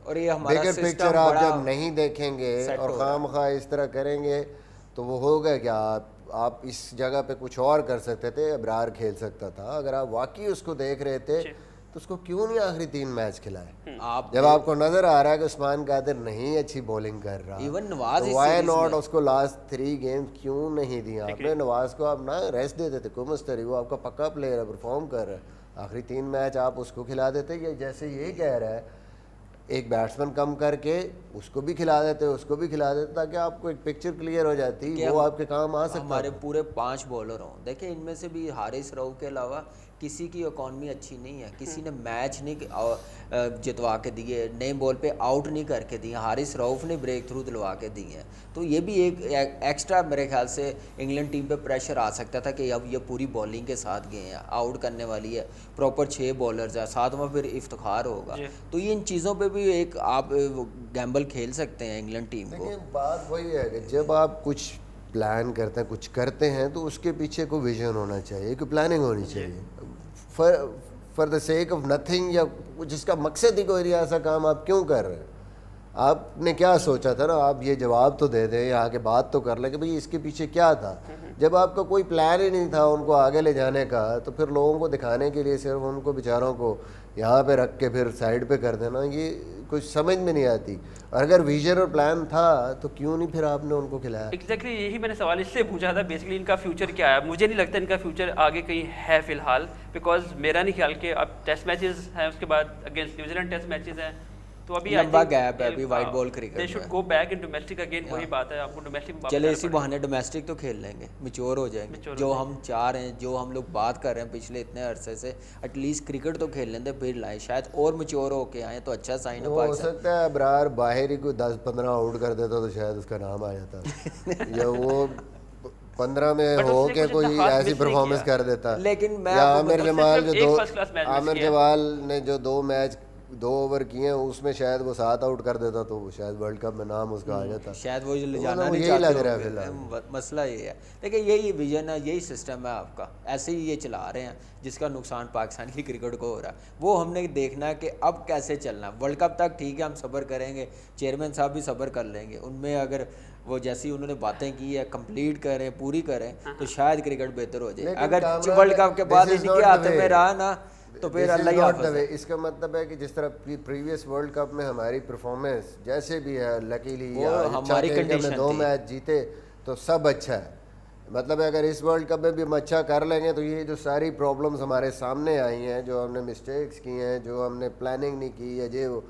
और ये हमारा बिगर पिक्चर आप जब नहीं देखेंगे और खामखा इस तरह करेंगे तो वो होगा क्या, आप इस जगह पे कुछ और कर सकते थे, अबरार खेल सकता था। अगर आप वाकई उसको देख रहे थे तो उसको क्यों नहीं आखिरी 3 मैच खिलाए? आप जब आपको नजर आ रहा है कि उस्मान कादिर नहीं अच्छी बॉलिंग कर रहा, इवन नवाज तो व्हाई नॉट उसको लास्ट 3 गेम क्यों नहीं दिया आपने? नवाज को आप ना रेस्ट देते थे, कोई मस्तरी, वो आपका पक्का प्लेयर है, परफॉर्म कर रहा है, आखिरी 3 मैच आप उसको खिला देते। ये जैसे ये कह रहा है एक बैट्समैन कम करके उसको भी खिला देते, उसको भी खिला देते, ताकि आपको एक पिक्चर क्लियर हो जाती, वो आपके काम आ सकता। हमारे पूरे 5 बॉलर हों, देखिए इनमें से भी हारिस रऊफ के अलावा किसी की इकॉनमी अच्छी नहीं है, किसी ने मैच नहीं जितवा के दिए, नए बॉल पे आउट नहीं करके दिए, हारिस रऊफ ने ब्रेक थ्रू दिलवा के दिए हैं। तो ये भी एक एक्स्ट्रा मेरे ख्याल से इंग्लैंड टीम पे प्रेशर आ सकता था कि अब ये पूरी बॉलिंग के साथ गए हैं, आउट करने वाली है, प्रॉपर 6 बॉलर्स है, 7वां फिर इफ्तिखार होगा। तो ये इन चीज़ों पे भी एक आप गैम्बल खेल सकते हैं इंग्लैंड टीम को। देखिए बात वही है कि जब आप कुछ प्लान करते हैं, कुछ करते हैं, तो उसके पीछे कोई विजन होना चाहिए, कोई प्लानिंग होनी चाहिए। For the sake of nothing, या जिसका मकसद ही कोई नहीं, ऐसा काम आप क्यों कर रहे हैं? आपने क्या सोचा था ना, आप ये जवाब तो दे दें, यहाँ के बात तो कर लें कि भाई इसके पीछे क्या था। जब आपका कोई प्लान ही नहीं था उनको आगे ले जाने का, तो फिर लोगों को दिखाने के लिए सिर्फ उनको बेचारों को यहाँ पे रख के फिर साइड पे कर देना, ये कुछ समझ में नहीं आती। और अगर विजन और प्लान था तो क्यों नहीं फिर आपने उनको खिलाया? एग्जैक्टली यही मैंने सवाल इससे पूछा था, बेसिकली इनका फ्यूचर क्या है। मुझे नहीं लगता इनका फ्यूचर आगे कहीं है फिलहाल, बिकॉज मेरा नहीं ख्याल कि अब टेस्ट मैचेस हैं, उसके बाद अगेंस्ट न्यूजीलैंड टेस्ट मैचेस हैं, तो अभी लंबा गैप है अभी वाइट बॉल क्रिकेट में। They should go back in domestic again. वही बात है, आपको डोमेस्टिक में चले इसी बहाने डोमेस्टिक तो खेल लेंगे, मैच्योर हो जाएंगे, जो हम चाह रहे हैं, जो हम लोग बात कर रहे हैं पिछले इतने अरसे से, एटलीस्ट क्रिकेट तो खेल लेंगे, फिर लाए शायद और मैच्योर होके आए तो अच्छा साइन है। हो सकता है अबरार बाहर ही कोई 10-15 आउट कर देता तो शायद उसका नाम आ जाता या वो 15 में हो के कोई ऐसी परफॉर्मेंस कर देता। लेकिन मैं आमिर जमाल ने जो 2 मैच 2 ओवर किए हैं उसमें शायद वो 7 आउट कर देता तो शायद वर्ल्ड कप में नाम उसका आ जाता। शायद वो ले जाना नहीं यही लग रहा है चाहते, फिलहाल मसला ये है। देखिए यही विजन है, यही सिस्टम है आपका, ऐसे ही ये चला रहे हैं, जिसका नुकसान पाकिस्तान की क्रिकेट को हो रहा है। वो हमने देखना है कि अब कैसे चलना। वर्ल्ड कप तक ठीक है, हम सब्र करेंगे, चेयरमैन साहब भी सब्र कर लेंगे, उनमें अगर वो जैसी उन्होंने बातें की है कंप्लीट करें, पूरी करें, तो शायद क्रिकेट बेहतर हो जाए। अगर वर्ल्ड कप के बाद इनके हाथ में रहा ना तो फिर अल्लाह ही हाफ़िज़ है। इसका मतलब है कि जिस तरह प्रीवियस वर्ल्ड कप में हमारी परफॉर्मेंस जैसे भी है, लकीली या हमारी कंडीशन 2 मैच जीते तो सब अच्छा है। मतलब अगर इस वर्ल्ड कप में भी हम अच्छा कर लेंगे तो ये जो सारी प्रॉब्लम्स हमारे सामने आई हैं, जो हमने मिस्टेक्स की हैं, जो हमने प्लानिंग नहीं की है, जो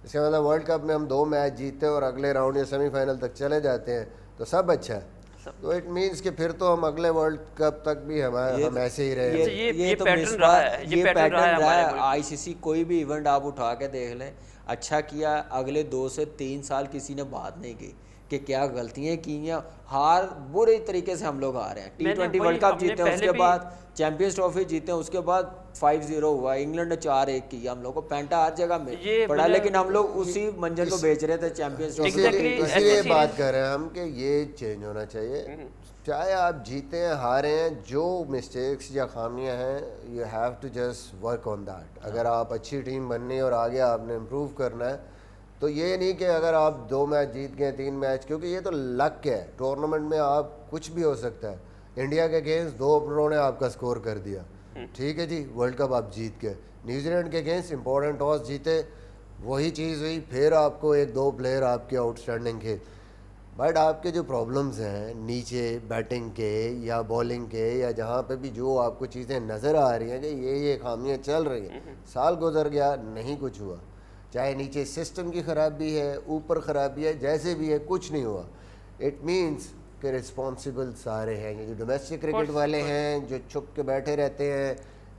इसका मतलब वर्ल्ड कप में हम 2 मैच जीते और अगले राउंड या सेमीफाइनल तक चले जाते हैं तो सब अच्छा है। साहब। तो इट मींस कि फिर तो हम अगले वर्ल्ड कप तक भी हम ऐसे ही रहे। ये तो पैटर्न मिसबा- रहा है, ये पैटर्न रहा है हमारे मुल्क में। आईसीसी कोई भी इवेंट आप उठा के देख लें, अच्छा किया, अगले 2 से 3 साल किसी ने बात नहीं की कि क्या गलतियां की हैं, हार बुरे तरीके से हम लोग हारे हैं। T20 वर्ल्ड कप जीते हैं, उसके बाद चैंपियंस ट्रॉफी जीते हैं, उसके बाद 5-0 हुआ, इंग्लैंड ने 4-1 किया, हम लोग को पेंटा हर जगह में पड़ा, लेकिन हम लोग उसी मंजिल को बेच रहे थे चैंपियंस ट्रॉफी। इसीलिए बात कर रहे हैं हम कि ये चेंज होना चाहिए। चाहे आप जीते हैं हारे हैं, जो मिस्टेक्स या खामियां हैं you have to just work on that. अगर आप अच्छी टीम बननी है और आगे आपने इम्प्रूव करना है, तो ये नहीं कि अगर आप 2 मैच जीत गए 3 मैच, क्योंकि ये तो लक है, टूर्नामेंट में आप कुछ भी हो सकता है। इंडिया के अगेंस्ट 2 ओपनरों ने आपका स्कोर कर दिया, ठीक है जी, वर्ल्ड कप आप जीत गए। न्यूजीलैंड के अगेंस्ट इंपॉर्टेंट टॉस जीते, वही चीज़ हुई, फिर आपको 1-2 प्लेयर आपके आउटस्टैंडिंग खेल। बट आपके जो प्रॉब्लम्स हैं नीचे बैटिंग के या बॉलिंग के या जहाँ पे भी जो आपको चीज़ें नज़र आ रही हैं कि ये खामियां चल रही हैं, साल गुजर गया नहीं कुछ हुआ, चाहे नीचे सिस्टम की ख़राबी है, ऊपर ख़राबी है, जैसे भी है, कुछ नहीं हुआ। इट मीन्स कि रिस्पॉन्सिबल सारे हैं, जो डोमेस्टिक क्रिकेट वाले हैं, जो छुप के बैठे रहते हैं,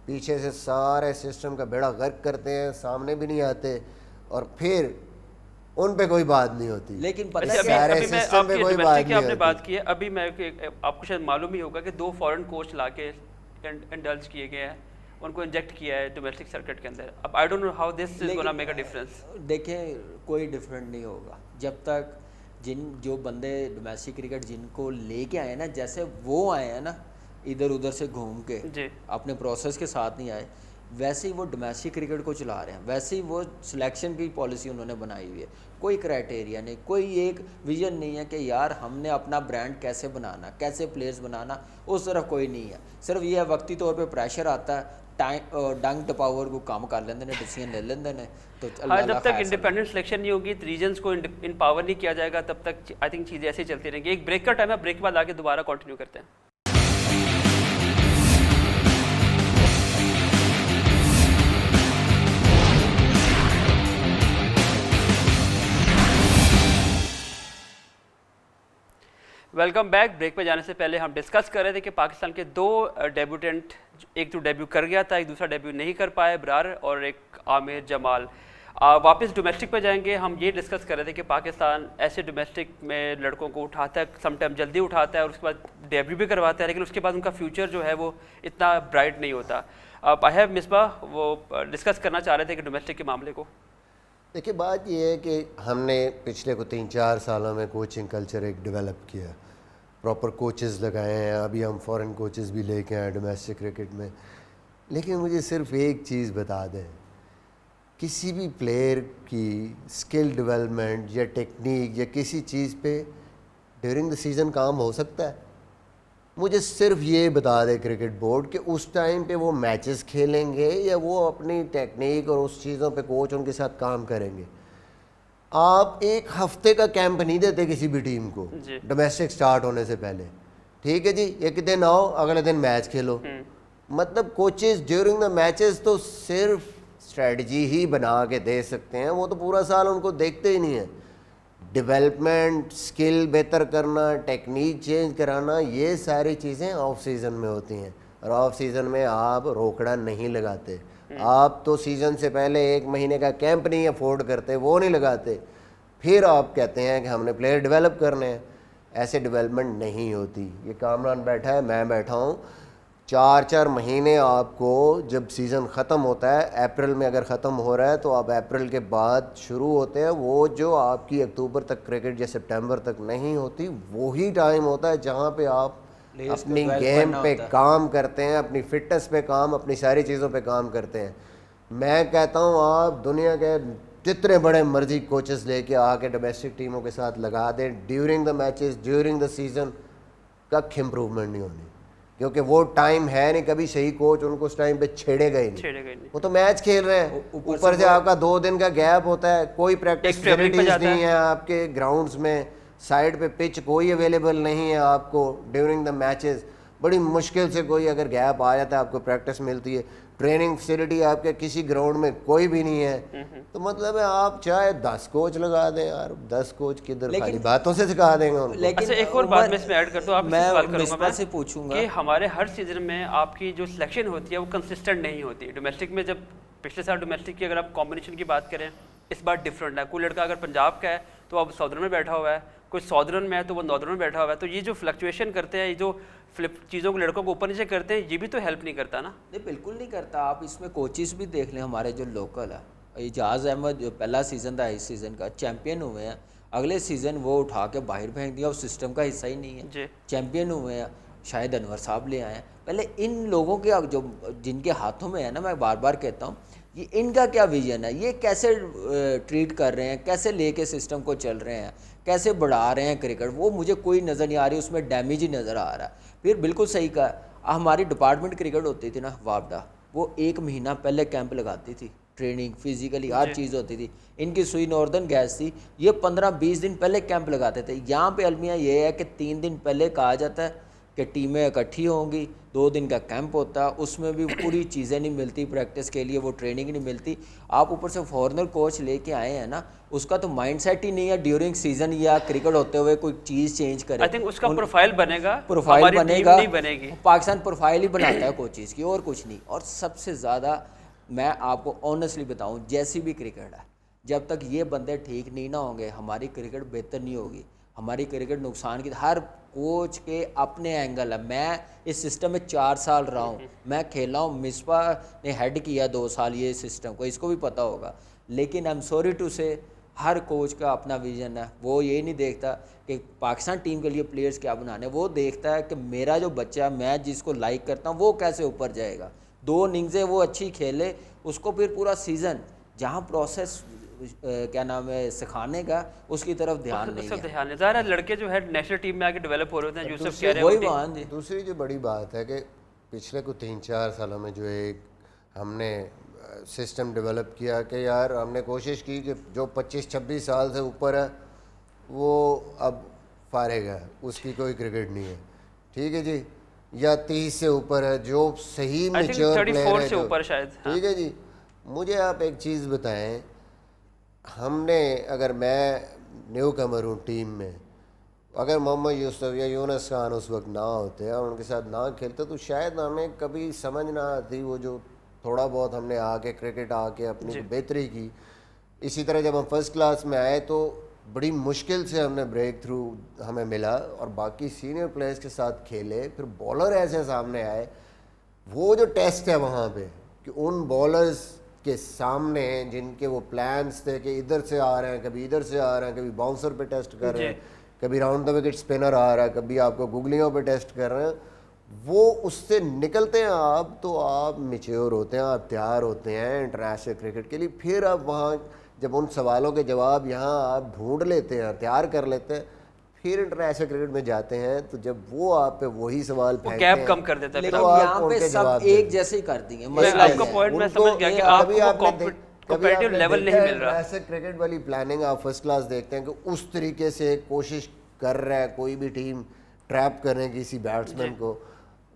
पीछे से सारे सिस्टम का बेड़ा गर्क करते हैं, सामने भी नहीं आते, और फिर उन पे कोई बात नहीं होती। लेकिन वैसे अभी मैं आपकी डोमेस्टिक की आपने बात की है, अभी मैं आपको शायद मालूम ही होगा कि 2 फॉरेन कोच लाके इंडल्ज किए गए हैं, उनको इंजेक्ट किया है डोमेस्टिक सर्किट के अंदर। अब I don't know how this is gonna make a difference. देखें, कोई डिफरेंट नहीं होगा जब तक जो बंदे डोमेस्टिक क्रिकेट जिनको लेके आए ना, जैसे वो आए हैं ना इधर उधर से घूम के अपने प्रोसेस के साथ नहीं आए, वैसे ही वो डोमेस्टिक क्रिकेट को चला रहे हैं, वैसे ही वो सिलेक्शन की पॉलिसी उन्होंने बनाई हुई है। कोई क्राइटेरिया नहीं, कोई एक विजन नहीं है कि यार हमने अपना ब्रांड कैसे बनाना, कैसे प्लेयर्स बनाना, उस तरफ कोई नहीं है। सिर्फ ये वक्ती तौर पे प्रेशर आता है, डंग द पावर को काम कर लेंगे ने, डिसीजन ले लेंगे ने, तो हाँ, जब तक इंडिपेंडेंट सिलेक्शन नहीं होगी, रीजन्स को इन पावर नहीं किया जाएगा, तब तक आई थिंक चीज़ें ऐसे चलती रहेंगी। एक ब्रेक का टाइम है, ब्रेक के बाद आके दोबारा कंटिन्यू करते हैं। Welcome back. ब्रेक पे जाने से पहले हम डिस्कस कर रहे थे कि पाकिस्तान के 2 डेब्यूटेंट, एक तो डेब्यू कर गया था, एक दूसरा डेब्यू नहीं कर पाए, ब्रार और एक आमिर जमाल। वापस डोमेस्टिक पे जाएंगे। हम ये डिस्कस कर रहे थे कि पाकिस्तान ऐसे डोमेस्टिक में लड़कों को उठाता है, समटाइम जल्दी उठाता है और उसके बाद डेब्यू भी करवाता है, लेकिन उसके बाद उनका फ्यूचर जो है वो इतना ब्राइट नहीं होता। आई हैव मिसबाह वो डिस्कस करना चाह रहे थे कि डोमेस्टिक के मामले को। देखिए, बात ये है कि हमने पिछले को 3-4 सालों में कोचिंग कल्चर एक डेवलप किया, प्रॉपर कोचेस लगाए हैं, अभी हम फॉरेन कोचेस भी लेके आए डोमेस्टिक क्रिकेट में। लेकिन मुझे सिर्फ एक चीज़ बता दें, किसी भी प्लेयर की स्किल डेवलपमेंट या टेक्निक या किसी चीज़ पे ड्यूरिंग द सीज़न काम हो सकता है? मुझे सिर्फ ये बता दे क्रिकेट बोर्ड कि उस टाइम पे वो मैचेस खेलेंगे या वो अपनी टेक्निक और उस चीज़ों पे कोच उनके साथ काम करेंगे। आप एक हफ्ते का कैंप नहीं देते किसी भी टीम को डोमेस्टिक स्टार्ट होने से पहले, ठीक है जी, एक दिन आओ अगले दिन मैच खेलो। मतलब कोचेस ड्यूरिंग द मैचेस तो सिर्फ स्ट्रेटजी ही बना के दे सकते हैं, वो तो पूरा साल उनको देखते ही नहीं है। डेवलपमेंट, स्किल बेहतर करना, टेक्निक चेंज कराना, ये सारी चीज़ें ऑफ सीज़न में होती हैं, और ऑफ सीज़न में आप रोकड़ा नहीं लगाते। आप तो सीज़न से पहले 1 महीने का कैंप नहीं अफोर्ड करते, वो नहीं लगाते, फिर आप कहते हैं कि हमने प्लेयर डेवलप करने हैं। ऐसे डेवलपमेंट नहीं होती। ये कामरान बैठा है, मैं बैठा हूँ, 4-4 महीने आपको, जब सीज़न ख़त्म होता है अप्रैल में, अगर ख़त्म हो रहा है तो आप अप्रैल के बाद शुरू होते हैं, वो जो आपकी अक्टूबर तक क्रिकेट या सितंबर तक नहीं होती, वही टाइम होता है जहाँ पे आप अपनी गेम पे काम करते हैं, अपनी फिटनेस पे काम, अपनी सारी चीज़ों पे काम करते हैं। मैं कहता हूँ आप दुनिया के जितने बड़े मर्जी कोचेस लेके आके डोमेस्टिक टीमों के साथ लगा दें, during the matches, during the season कख इम्प्रूवमेंट नहीं होनी, क्योंकि वो टाइम है नहीं, कभी सही कोच उनको उस टाइम पे छेड़ेगा ही नहीं। वो तो मैच खेल रहे हैं, ऊपर से आपका 2 दिन का गैप होता है, कोई प्रैक्टिस फैसिलिटीज नहीं है आपके ग्राउंड्स में, साइड पे पिच कोई अवेलेबल नहीं है आपको ड्यूरिंग द मैचेस। बड़ी मुश्किल से कोई अगर गैप आ जाता है आपको प्रैक्टिस मिलती है। ट्रेनिंग फैसिलिटी आपके किसी ग्राउंड में कोई भी नहीं है, तो मतलब है आप चाहे 10 कोच लगा दें यार, 10 कोच किधर खाली बातों से सिखा देंगे उनको। अच्छा, एक और बात मैं इसमें ऐड करता हूँ, आप इससे सवाल करूँगा मिसबा से पूछूंगा कि हमारे हर सीजन में आपकी जो सिलेक्शन होती है वो कंसिस्टेंट नहीं होती। डोमेस्टिक में जब पिछले साल डोमेस्टिक की अगर आप कॉम्बिनेशन की बात करें, इस बार डिफरेंट है। कोई लड़का अगर पंजाब का है तो अब साउदर्न में बैठा हुआ है, कोई साउदर्न में है तो वो नॉर्दर्न में बैठा हुआ है। तो ये जो फ्लक्चुएशन करते हैं, ये जो फ्लिप चीज़ों को लड़कों को ऊपर नीचे करते हैं, ये भी तो हेल्प नहीं करता ना। नहीं, बिल्कुल नहीं करता। आप इसमें कोचेस भी देख लें, हमारे जो लोकल है, एजाज अहमद जो पहला सीज़न था इस सीज़न का चैंपियन हुए हैं, अगले सीज़न वो उठा के बाहर फेंक दिया, उस सिस्टम का हिस्सा ही नहीं है, चैंपियन हुए हैं। शायद अनवर साहब ले आए हैं। पहले इन लोगों के जो जिनके हाथों में है ना, मैं बार बार कहता हूँ, ये इनका क्या विजन है, ये कैसे ट्रीट कर रहे हैं, कैसे लेके सिस्टम को चल रहे हैं, कैसे बढ़ा रहे हैं क्रिकेट, वो मुझे कोई नज़र नहीं आ रही, उसमें डैमेज ही नज़र आ रहा है। फिर बिल्कुल सही कहा, हमारी डिपार्टमेंट क्रिकेट होती थी ना वापडा, वो 1 महीना पहले कैंप लगाती थी, ट्रेनिंग फिजिकली हर चीज़ होती थी। इनकी सुई नॉर्दर्न गैस थी, ये 15-20 दिन पहले कैंप लगाते थे। यहाँ पे अलमिया ये है कि 3 दिन पहले कहा जाता है कि टीमें इकट्ठी होंगी, 2 दिन का कैंप होता है, उसमें भी पूरी चीज़ें नहीं मिलती प्रैक्टिस के लिए, वो ट्रेनिंग नहीं मिलती। आप ऊपर से फॉरनर कोच लेके आए हैं ना, उसका तो माइंडसेट ही नहीं है ड्यूरिंग सीजन या क्रिकेट होते हुए कोई चीज़ चेंज करे। आई थिंक उसका प्रोफाइल बनेगा, प्रोफाइल बनेगा, नहीं बनेगी। पाकिस्तान प्रोफाइल ही बनाता है कोचेज़ की, और कुछ नहीं। और सबसे ज़्यादा मैं आपको ऑनेस्टली बताऊँ, जैसी भी क्रिकेट है, जब तक ये बंदे ठीक नहीं ना होंगे, हमारी क्रिकेट बेहतर नहीं होगी, हमारी क्रिकेट नुकसान की। हर कोच के अपने एंगल है। मैं इस सिस्टम में 4 साल रहा हूँ, मैं खेला हूँ, मिसबा ने हेड किया 2 साल ये सिस्टम को, इसको भी पता होगा। लेकिन आई एम सॉरी टू से, हर कोच का अपना विजन है। वो ये नहीं देखता कि पाकिस्तान टीम के लिए प्लेयर्स क्या बनाने, वो देखता है कि मेरा जो बच्चा है, मैं जिसको लाइक करता हूँ, वो कैसे ऊपर जाएगा। 2 इनिंग्सें वो अच्छी खेले, उसको फिर पूरा सीज़न जहाँ प्रोसेस क्या नाम है सिखाने का, उसकी तरफ ध्यान नहीं है। ध्यान ज़ाहिर है लड़के जो है नेशनल टीम में आके डेवलप हो रहे हैं, यूसुफ कह रहे वही। दूसरी जो बड़ी बात है कि पिछले को 3-4 सालों में जो एक हमने सिस्टम डेवलप किया कि यार हमने कोशिश की कि जो 25-26 साल से ऊपर है वो अब फारिग है, उसकी कोई क्रिकेट नहीं है, ठीक है जी, या 30 से ऊपर है जो सही मैच्योर प्लेयर है से ऊपर शायद, ठीक है जी। मुझे आप एक चीज़ बताएं, हमने अगर मैं न्यू कमर हूँ टीम में, अगर मोहम्मद यूसुफ या यूनुस खान उस वक्त ना होते और उनके साथ ना खेलते तो शायद हमें कभी समझ ना आती वो जो थोड़ा बहुत हमने आके क्रिकेट आके अपनी बेहतरी की। इसी तरह जब हम फर्स्ट क्लास में आए तो बड़ी मुश्किल से हमने ब्रेक थ्रू हमें मिला और बाकी सीनियर प्लेयर्स के साथ खेले, फिर बॉलर ऐसे सामने आए। वो जो टेस्ट है वहाँ पे कि उन बॉलर्स के सामने जिनके वो प्लान्स थे कि इधर से आ रहे हैं, कभी इधर से आ रहे हैं, कभी बाउंसर पे टेस्ट कर रहे हैं, कभी राउंड द विकेट स्पिनर आ रहा है, कभी आपको गुगलियों पे टेस्ट कर रहे हैं, वो उससे निकलते हैं आप तो आप मैच्योर होते हैं, आप तैयार होते हैं इंटरनेशनल क्रिकेट के लिए। फिर आप वहाँ जब उन सवालों के जवाब यहाँ आप ढूंढ लेते हैं, तैयार कर लेते हैं, फिर इंटरनेशनल क्रिकेट में जाते हैं तो जब वो आप पे वही सवाल फेंकते हैं, गैप कम कर देता है। लेकिन यहाँ पे सब एक जैसे ही कर दिए। मसला आपका पॉइंट मैं समझ गया कि आपको कॉम्पिटिटिव लेवल नहीं मिल रहा। ऐसे क्रिकेट वाली प्लानिंग आप फर्स्ट क्लास देखते हैं कि उस तरीके से कोशिश कर रहा है कोई भी टीम ट्रैप करने की किसी बैट्समैन को।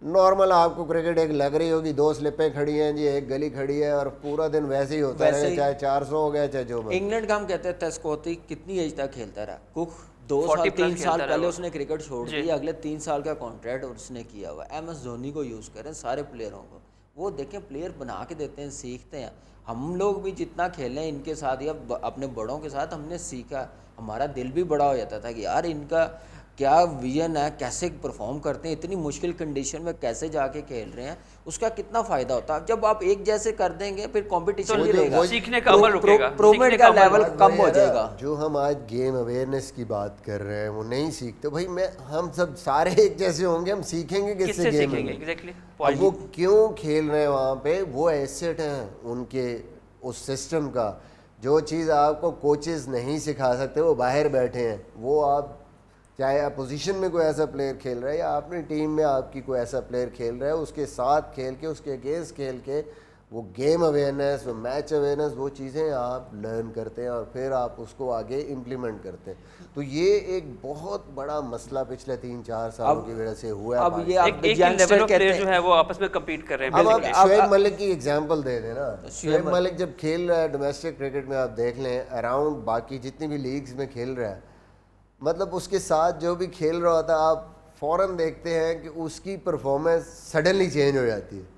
नॉर्मल आपको क्रिकेट एक लग रही होगी, 2 स्लिपें खड़ी हैं जी, एक गली खड़ी है और पूरा दिन वैसे ही होता है, चाहे 400 हो गया चाहे जो। इंग्लैंड का हम कहते हैं टेस्कोती कितनी एज तक खेलता रहा, कुक 2-3 साल पहले उसने क्रिकेट छोड़ दी, अगले 3 साल का कॉन्ट्रैक्ट उसने किया हुआ। MS धोनी को यूज़ करें सारे प्लेयरों को, वो देखें प्लेयर बना के देते हैं, सीखते हैं। हम लोग भी जितना खेलें इनके साथ या अपने बड़ों के साथ हमने सीखा, हमारा दिल भी बड़ा हो जाता था कि यार इनका क्या विजन है, कैसे परफॉर्म करते हैं, इतनी मुश्किल कंडीशन में कैसे जाके खेल रहे हैं, उसका कितना फ़ायदा होता है। जब आप एक जैसे कर देंगे फिर कंपटीशन नहीं रहेगा, सीखने का अमल रुकेगा, प्रूवमेंट का लेवल कम हो जाएगा। जो हम आज गेम अवेयरनेस की बात कर रहे हैं वो नहीं सीखते भाई। हम सब सारे एक जैसे होंगे, हम सीखेंगे किससे गेम में? एग्जैक्टली। अब वो क्यों खेल रहे हैं वहाँ पे, वो एसेट हैं उनके उस सिस्टम का। जो चीज़ आपको कोचेस नहीं सिखा सकते वो बाहर बैठे हैं, वो आप चाहे अपोजिशन में कोई ऐसा प्लेयर खेल रहा है या अपनी टीम में आपकी कोई ऐसा प्लेयर खेल रहा है, उसके साथ खेल के उसके अगेंस्ट खेल के वो गेम अवेयरनेस, वो मैच अवेयरनेस, वो चीज़ें आप लर्न करते हैं और फिर आप उसको आगे इम्प्लीमेंट करते हैं। तो ये एक बहुत बड़ा मसला पिछले 3-4 सालों की वजह से हुआ है। अब ये आप एक youngster लेवल ऑफ कहते प्लेयर हैं- जो है वो आपस में कम्पीट कर रहे हैं अब आप basically। शुएब मलिक की एग्जांपल दे दें ना, शुएब मलिक जब खेल रहा है डोमेस्टिक क्रिकेट में, आप देख लें अराउंड बाकी जितनी भी लीग्स में खेल रहा है, मतलब उसके साथ जो भी खेल रहा होता है, आप फ़ौरन देखते हैं कि उसकी परफॉर्मेंस सडनली चेंज हो जाती है,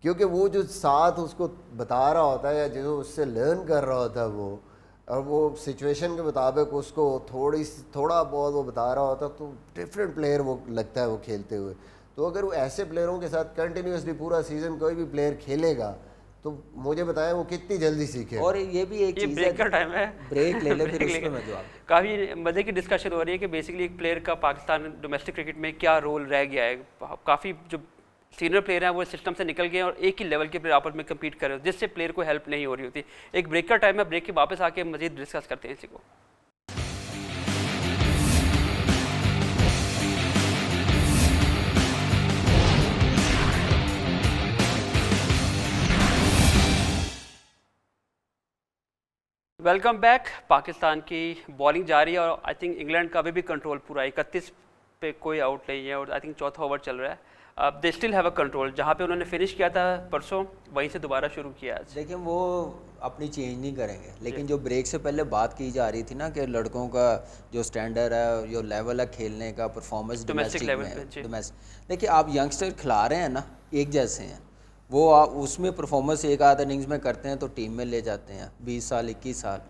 क्योंकि वो जो साथ उसको बता रहा होता है या जो उससे लर्न कर रहा होता है वो, और वो सिचुएशन के मुताबिक उसको थोड़ा बहुत वो बता रहा होता है, तो डिफरेंट प्लेयर वो लगता है वो खेलते हुए। तो अगर वो ऐसे प्लेयरों के साथ कंटिन्यूसली पूरा सीज़न कोई भी प्लेयर खेलेगा तो मुझे बताएं वो कितनी जल्दी सीखेगा। और ये भी एक ये चीज़ ब्रेक का टाइम है, ब्रेक ले ले फिर ब्रेक उसमें लेके। मैं जवाब। काफ़ी मज़े की डिस्कशन हो रही है कि बेसिकली एक प्लेयर का पाकिस्तान डोमेस्टिक क्रिकेट में क्या रोल रह गया है। काफ़ी जो सीनियर प्लेयर हैं वो सिस्टम से निकल गए हैं और एक ही लेवल के प्लेयर आपस में कम्पीट कर रहे हो, जिससे प्लेयर को हेल्प नहीं हो रही होती। एक ब्रेक का टाइम है, ब्रेक के वापस आके मजीद डिस्कस करते हैं इसी को। Welcome back. पाकिस्तान की बॉलिंग जारी है और आई थिंक इंग्लैंड का अभी भी कंट्रोल पूरा है। 31 पे कोई आउट नहीं है और आई थिंक चौथा ओवर चल रहा है। अब they still have a control, जहाँ पे उन्होंने फिनिश किया था परसों वहीं से दोबारा शुरू किया आज। लेकिन वो अपनी चेंज नहीं करेंगे। लेकिन जो ब्रेक से पहले बात की जा रही थी ना कि लड़कों का जो स्टैंडर्ड है, जो लेवल है खेलने का, परफॉर्मेंस डोमेस्टिक लेवल पे, में जी। डोमेस्टिक, देखिए आप यंगस्टर खिला रहे हैं ना, एक जैसे हैं वो, उसमें परफॉर्मेंस एक आध इनिंग्स में करते हैं तो टीम में ले जाते हैं 20 साल 21 साल,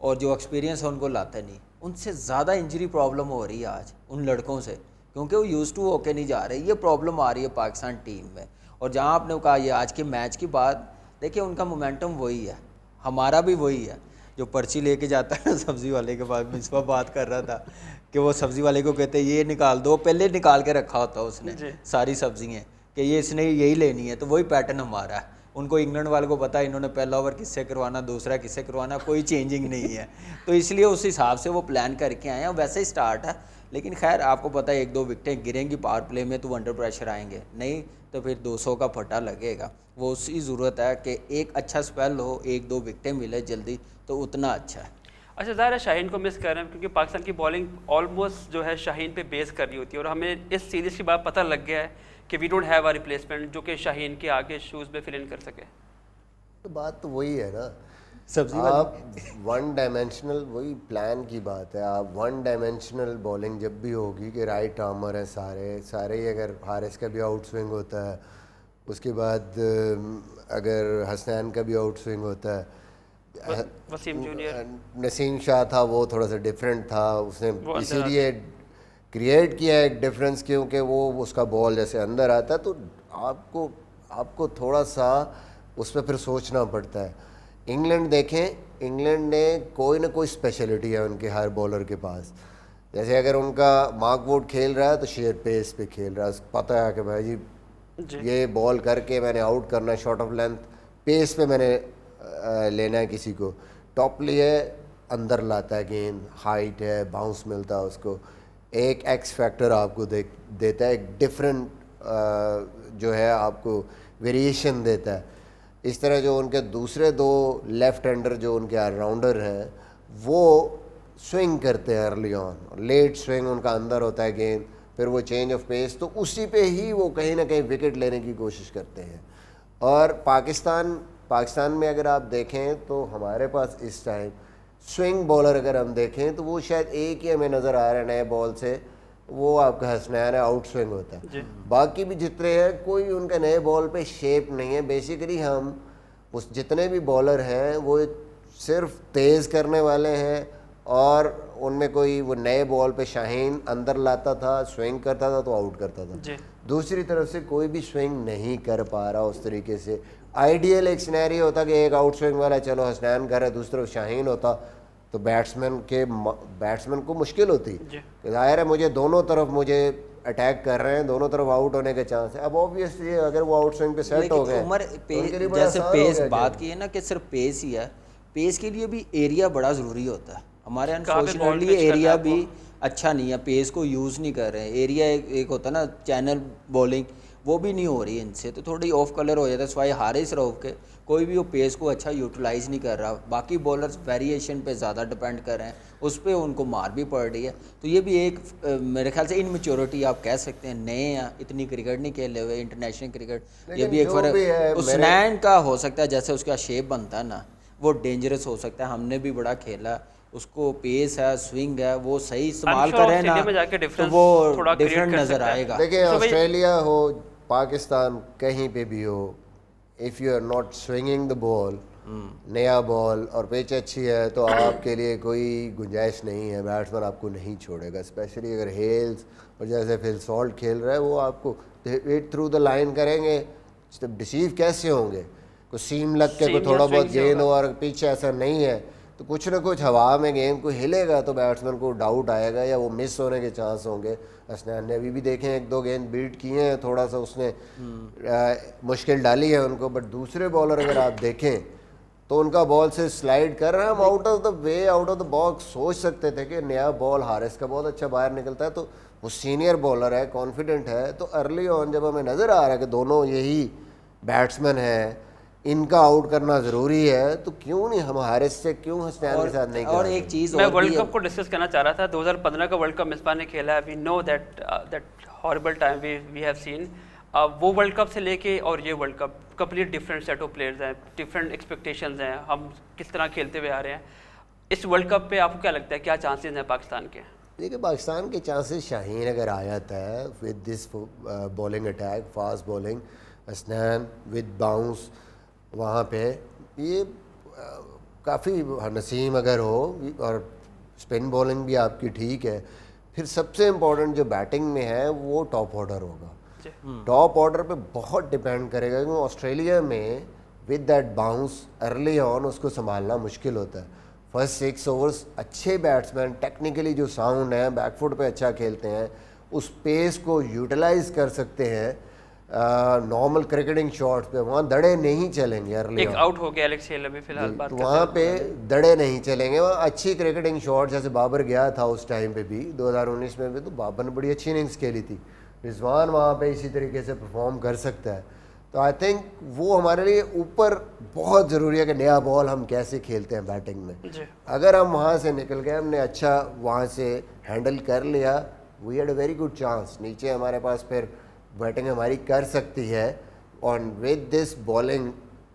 और जो एक्सपीरियंस है उनको लाते नहीं। उनसे ज़्यादा इंजरी प्रॉब्लम हो रही है आज उन लड़कों से, क्योंकि वो यूज़ टू होके नहीं जा रहे। ये प्रॉब्लम आ रही है पाकिस्तान टीम में। और जहाँ आपने कहा ये आज के मैच की बात, देखिए उनका मोमेंटम वही है, हमारा भी वही है। जो पर्ची लेके जाता है ना सब्ज़ी वाले के पास, मिसबा बात कर रहा था कि वो सब्ज़ी वाले को कहते हैं ये निकाल दो, पहले निकाल के रखा होता उसने सारी सब्ज़ियाँ कि ये इसने यही लेनी है। तो वही पैटर्न हमारा है। उनको इंग्लैंड वाले को पता है इन्होंने पहला ओवर किससे करवाना, दूसरा किससे करवाना, कोई चेंजिंग नहीं है। तो इसलिए उस हिसाब से वो प्लान करके आए हैं। वैसे ही स्टार्ट है, लेकिन खैर आपको पता है 1-2 विकेटें गिरेंगी पावर प्ले में तो वो अंडर प्रेशर आएंगे, नहीं तो फिर 200 का फटा लगेगा। वो उसकी ज़रूरत है कि एक अच्छा स्पेल हो, 1-2 विकेटें मिले जल्दी तो उतना अच्छा है। अच्छा, ज़ाहिर है शाहीन को मिस कर रहे हैं क्योंकि पाकिस्तान की बॉलिंग ऑलमोस्ट जो है शाहीन पे बेस कर रही होती है और हमें इस सीरीज़ के बाद पता लग गया है कि we don't have a replacement जो कि शाहीन के आगे शूज़ में फिल इन कर सके। तो बात तो वही है ना, सब्जी आप वन डायमेंशनल, वही प्लान की बात है। आप वन डायमेंशनल बॉलिंग जब भी होगी कि राइट आर्मर है सारे ही, अगर हारिस का भी आउट स्विंग होता है, उसके बाद अगर हसनैन का भी आउट स्विंग होता है, वसीम जूनियर, नसीम शाह था वो थोड़ा सा डिफरेंट था, उसने इसीलिए क्रिएट किया एक डिफरेंस, क्योंकि वो उसका बॉल जैसे अंदर आता है तो आपको थोड़ा सा उस पर फिर सोचना पड़ता है। इंग्लैंड देखें, इंग्लैंड ने कोई ना कोई स्पेशलिटी है उनके हर बॉलर के पास। जैसे अगर उनका मार्क वुड खेल रहा है तो शेयर पेस पे खेल रहा है, पता है कि भाई जी ये बॉल करके मैंने आउट करना है, शॉर्ट ऑफ लेंथ पेस पे मैंने लेना है किसी को। टॉपली है, अंदर लाता है गेंद, हाइट है, बाउंस मिलता है उसको, एक एक्स फैक्टर आपको देता है, एक डिफरेंट जो है आपको वेरिएशन देता है। इस तरह जो उनके दूसरे 2 लेफ्ट हैंडर जो उनके ऑलराउंडर हैं वो स्विंग करते हैं अर्ली ऑन, लेट स्विंग उनका अंदर होता है गेंद, फिर वो चेंज ऑफ पेस, तो उसी पे ही वो कहीं ना कहीं विकेट लेने की कोशिश करते हैं। और पाकिस्तान में अगर आप देखें तो हमारे पास इस टाइम स्विंग बॉलर अगर हम देखें तो वो शायद एक ही हमें नज़र आ रहा है नए बॉल से, वो आपका हसनैन है, आउट स्विंग होता है। बाकी भी जितने हैं कोई उनका नए बॉल पे शेप नहीं है। बेसिकली हम उस जितने भी बॉलर हैं वो सिर्फ तेज़ करने वाले हैं, और उनमें कोई वो नए बॉल पे शाहीन अंदर लाता था, स्विंग करता था तो आउट करता था। दूसरी तरफ से कोई भी स्विंग नहीं कर पा रहा उस तरीके से। आइडियल एक सिनेरियो होता कि एक आउट स्विंग वाला चलो हसनैन कर रहा है, दूसरी तरफ शाहीन होता तो बैट्समैन को मुश्किल होती। जाहिर है मुझे दोनों तरफ मुझे अटैक कर रहे हैं, दोनों तरफ आउट होने के चांस है। अब ऑब्वियसली अगर वो आउट स्विंग पे सेट हो गए, जैसे पेस बात की है ना कि सिर्फ पेस ही है, पेस के लिए भी एरिया बड़ा ज़रूरी होता है। हमारे अनफॉर्चुनेटली एरिया भी अच्छा नहीं है, पेस को यूज़ नहीं कर रहे हैं। एरिया एक होता है ना चैनल बॉलिंग, वो भी नहीं हो रही इनसे, तो थोड़ी ऑफ कलर हो जाता है। सवाई हारिस रऊफ के कोई भी वो पेस को अच्छा यूटिलाइज़ नहीं कर रहा, बाकी बॉलर्स वेरिएशन पे ज़्यादा डिपेंड कर रहे हैं, उस पर उनको मार भी पड़ रही है। तो ये भी एक मेरे ख्याल से इनमेच्योरिटी आप कह सकते हैं, नए हैं, इतनी क्रिकेट नहीं खेले हुए, इंटरनेशनल क्रिकेट, ये भी एक फर्क। उस्मान का हो सकता है जैसे उसका शेप बनता है ना, वो डेंजरस हो सकता है, हमने भी बड़ा खेला, उसको पेस है, स्विंग है, वो सही इस्तेमाल करें ना तो वो डिफरेंट नज़र आएगा। देखिए ऑस्ट्रेलिया हो, पाकिस्तान, कहीं पे भी हो, if you are not swinging the ball, नया बॉल और पिच अच्छी है, तो आपके लिए कोई गुंजाइश नहीं है, बैट्समैन आपको नहीं छोड़ेगा। स्पेशली अगर हेल्स और जैसे फिल सॉल्ट खेल रहा है, वो आपको हिट थ्रू द लाइन करेंगे, तब डिसीव कैसे होंगे? कुछ सीम लग के कोई थोड़ा बहुत गेंद हो और पिच ऐसा नहीं है, तो कुछ ना कुछ हवा में गेंद को हिलेगा तो बैट्समैन को डाउट आएगा या वो मिस होने के चांस होंगे। हसनैन ने अभी भी देखे हैं, 1-2 गेंद बीट किए हैं, थोड़ा सा उसने मुश्किल डाली है उनको, बट दूसरे बॉलर अगर आप देखें तो उनका बॉल से स्लाइड कर रहे हैं, हम out of the way, out of the box सोच सकते थे कि नया बॉल हारिस का बहुत अच्छा बाहर निकलता है, तो वो सीनियर बॉलर है, कॉन्फिडेंट है, तो अर्ली ऑन जब हमें नज़र आ रहा है कि दोनों यही बैट्समैन हैं, इनका आउट करना ज़रूरी है, तो क्यों नहीं हम हारिस से, क्यों हसनैन के साथ नहीं और एक चीज़ मैं वर्ल्ड कप को डिस्कस करना चाह रहा था। 2015 का वर्ल्ड कप मिसबा ने खेला है, we know that horrible time we have seen. वो वर्ल्ड कप से लेके और ये world cup complete different set of players हैं, डिफरेंट एक्सपेक्टेशंस हैं, हम किस तरह खेलते हुए आ रहे हैं। इस वर्ल्ड कप पे आपको क्या लगता है, क्या चांसेस हैं पाकिस्तान के? देखिए पाकिस्तान के चांसेस, शाहीन अगर आ जाता है with this bowling attack, fast bowling, Hasnain with bounce वहाँ पे, ये काफ़ी, नसीम अगर हो और स्पिन बॉलिंग भी आपकी ठीक है, फिर सबसे इम्पोर्टेंट जो बैटिंग में है वो टॉप ऑर्डर होगा। टॉप ऑर्डर पे बहुत डिपेंड करेगा, क्योंकि ऑस्ट्रेलिया में with that bounce early on उसको संभालना मुश्किल होता है। फर्स्ट 6 ओवर्स अच्छे बैट्समैन टेक्निकली जो साउंड है, बैकफुट पे अच्छा खेलते हैं, उस पेस को यूटिलाइज कर सकते हैं नॉर्मल क्रिकेटिंग शॉट्स पे, वहाँ दड़े नहीं चलेंगे। अर्ली एक आउट हो गया एलेक्स हेल अभी फिलहाल बात तो वहाँ पे दड़े नहीं चलेंगे, वहाँ अच्छी क्रिकेटिंग शॉट, जैसे बाबर गया था उस टाइम पे भी 2019 में भी, तो बाबर ने बड़ी अच्छी इनिंग्स खेली थी, रिजवान वहाँ पे इसी तरीके से परफॉर्म कर सकता है। तो आई थिंक वो हमारे लिए ऊपर बहुत ज़रूरी है कि नया बॉल हम कैसे खेलते हैं बैटिंग में। अगर हम वहाँ से निकल गए, हमने अच्छा वहाँ से हैंडल कर लिया, we had a very good chance, नीचे हमारे पास फिर बैटिंग हमारी कर सकती है। और विद दिस बॉलिंग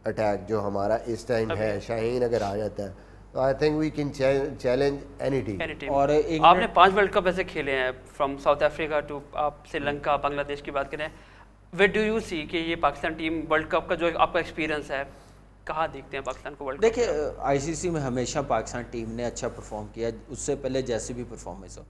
अटैक जो हमारा इस टाइम है, शाहीन अगर आ जाता है तो I think we can challenge any team. और आपने 5 वर्ल्ड कप ऐसे खेले हैं, फ्रॉम साउथ अफ्रीका टू आप श्रीलंका, बांग्लादेश की बात करें, वेयर डू यू सी कि ये पाकिस्तान टीम वर्ल्ड कप का जो आपका एक्सपीरियंस है, कहाँ देखते हैं पाकिस्तान को वर्ल्ड कप? देखिए आईसीसी में हमेशा पाकिस्तान टीम ने अच्छा परफॉर्म किया, उससे पहले जैसे भी परफॉर्मेंस हो।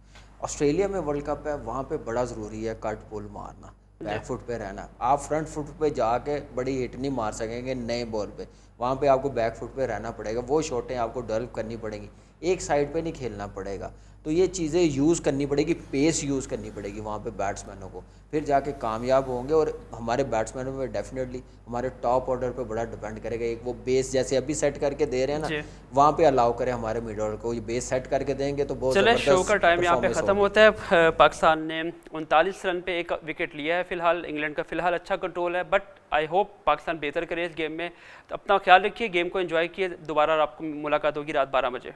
ऑस्ट्रेलिया में वर्ल्ड कप है, वहाँ पे बड़ा ज़रूरी है कट पुल मारना, बैक फुट पे रहना। आप फ्रंट फुट पे जाके बड़ी हिट नहीं मार सकेंगे नए बॉल पे, वहाँ पे आपको बैक फुट पे रहना पड़ेगा, वो शॉटें आपको डेवलप करनी पड़ेंगी, एक साइड पे नहीं खेलना पड़ेगा। तो ये चीज़ें यूज़ करनी पड़ेगी, पेस यूज़ करनी पड़ेगी वहाँ पे बैट्समैनों को, फिर जाके कामयाब होंगे। और हमारे बैट्समैनों में डेफिनेटली हमारे टॉप ऑर्डर पे बड़ा डिपेंड करेगा। एक वो बेस जैसे अभी सेट करके दे रहे हैं ना, वहाँ पे अलाउ करें हमारे मिड ऑर्डर को, ये बेस सेट करके देंगे तो बहुत चले शो का टाइम यहाँ पे ख़त्म होता है। पाकिस्तान ने 39 रन पे 1 विकेट लिया है फिलहाल, इंग्लैंड का फिलहाल अच्छा कंट्रोल है, बट आई होप पाकिस्तान बेहतर करे इस गेम में। तो अपना ख्याल रखिए, गेम को एंजॉय किए, दोबारा आपको मुलाकात होगी रात 12 बजे।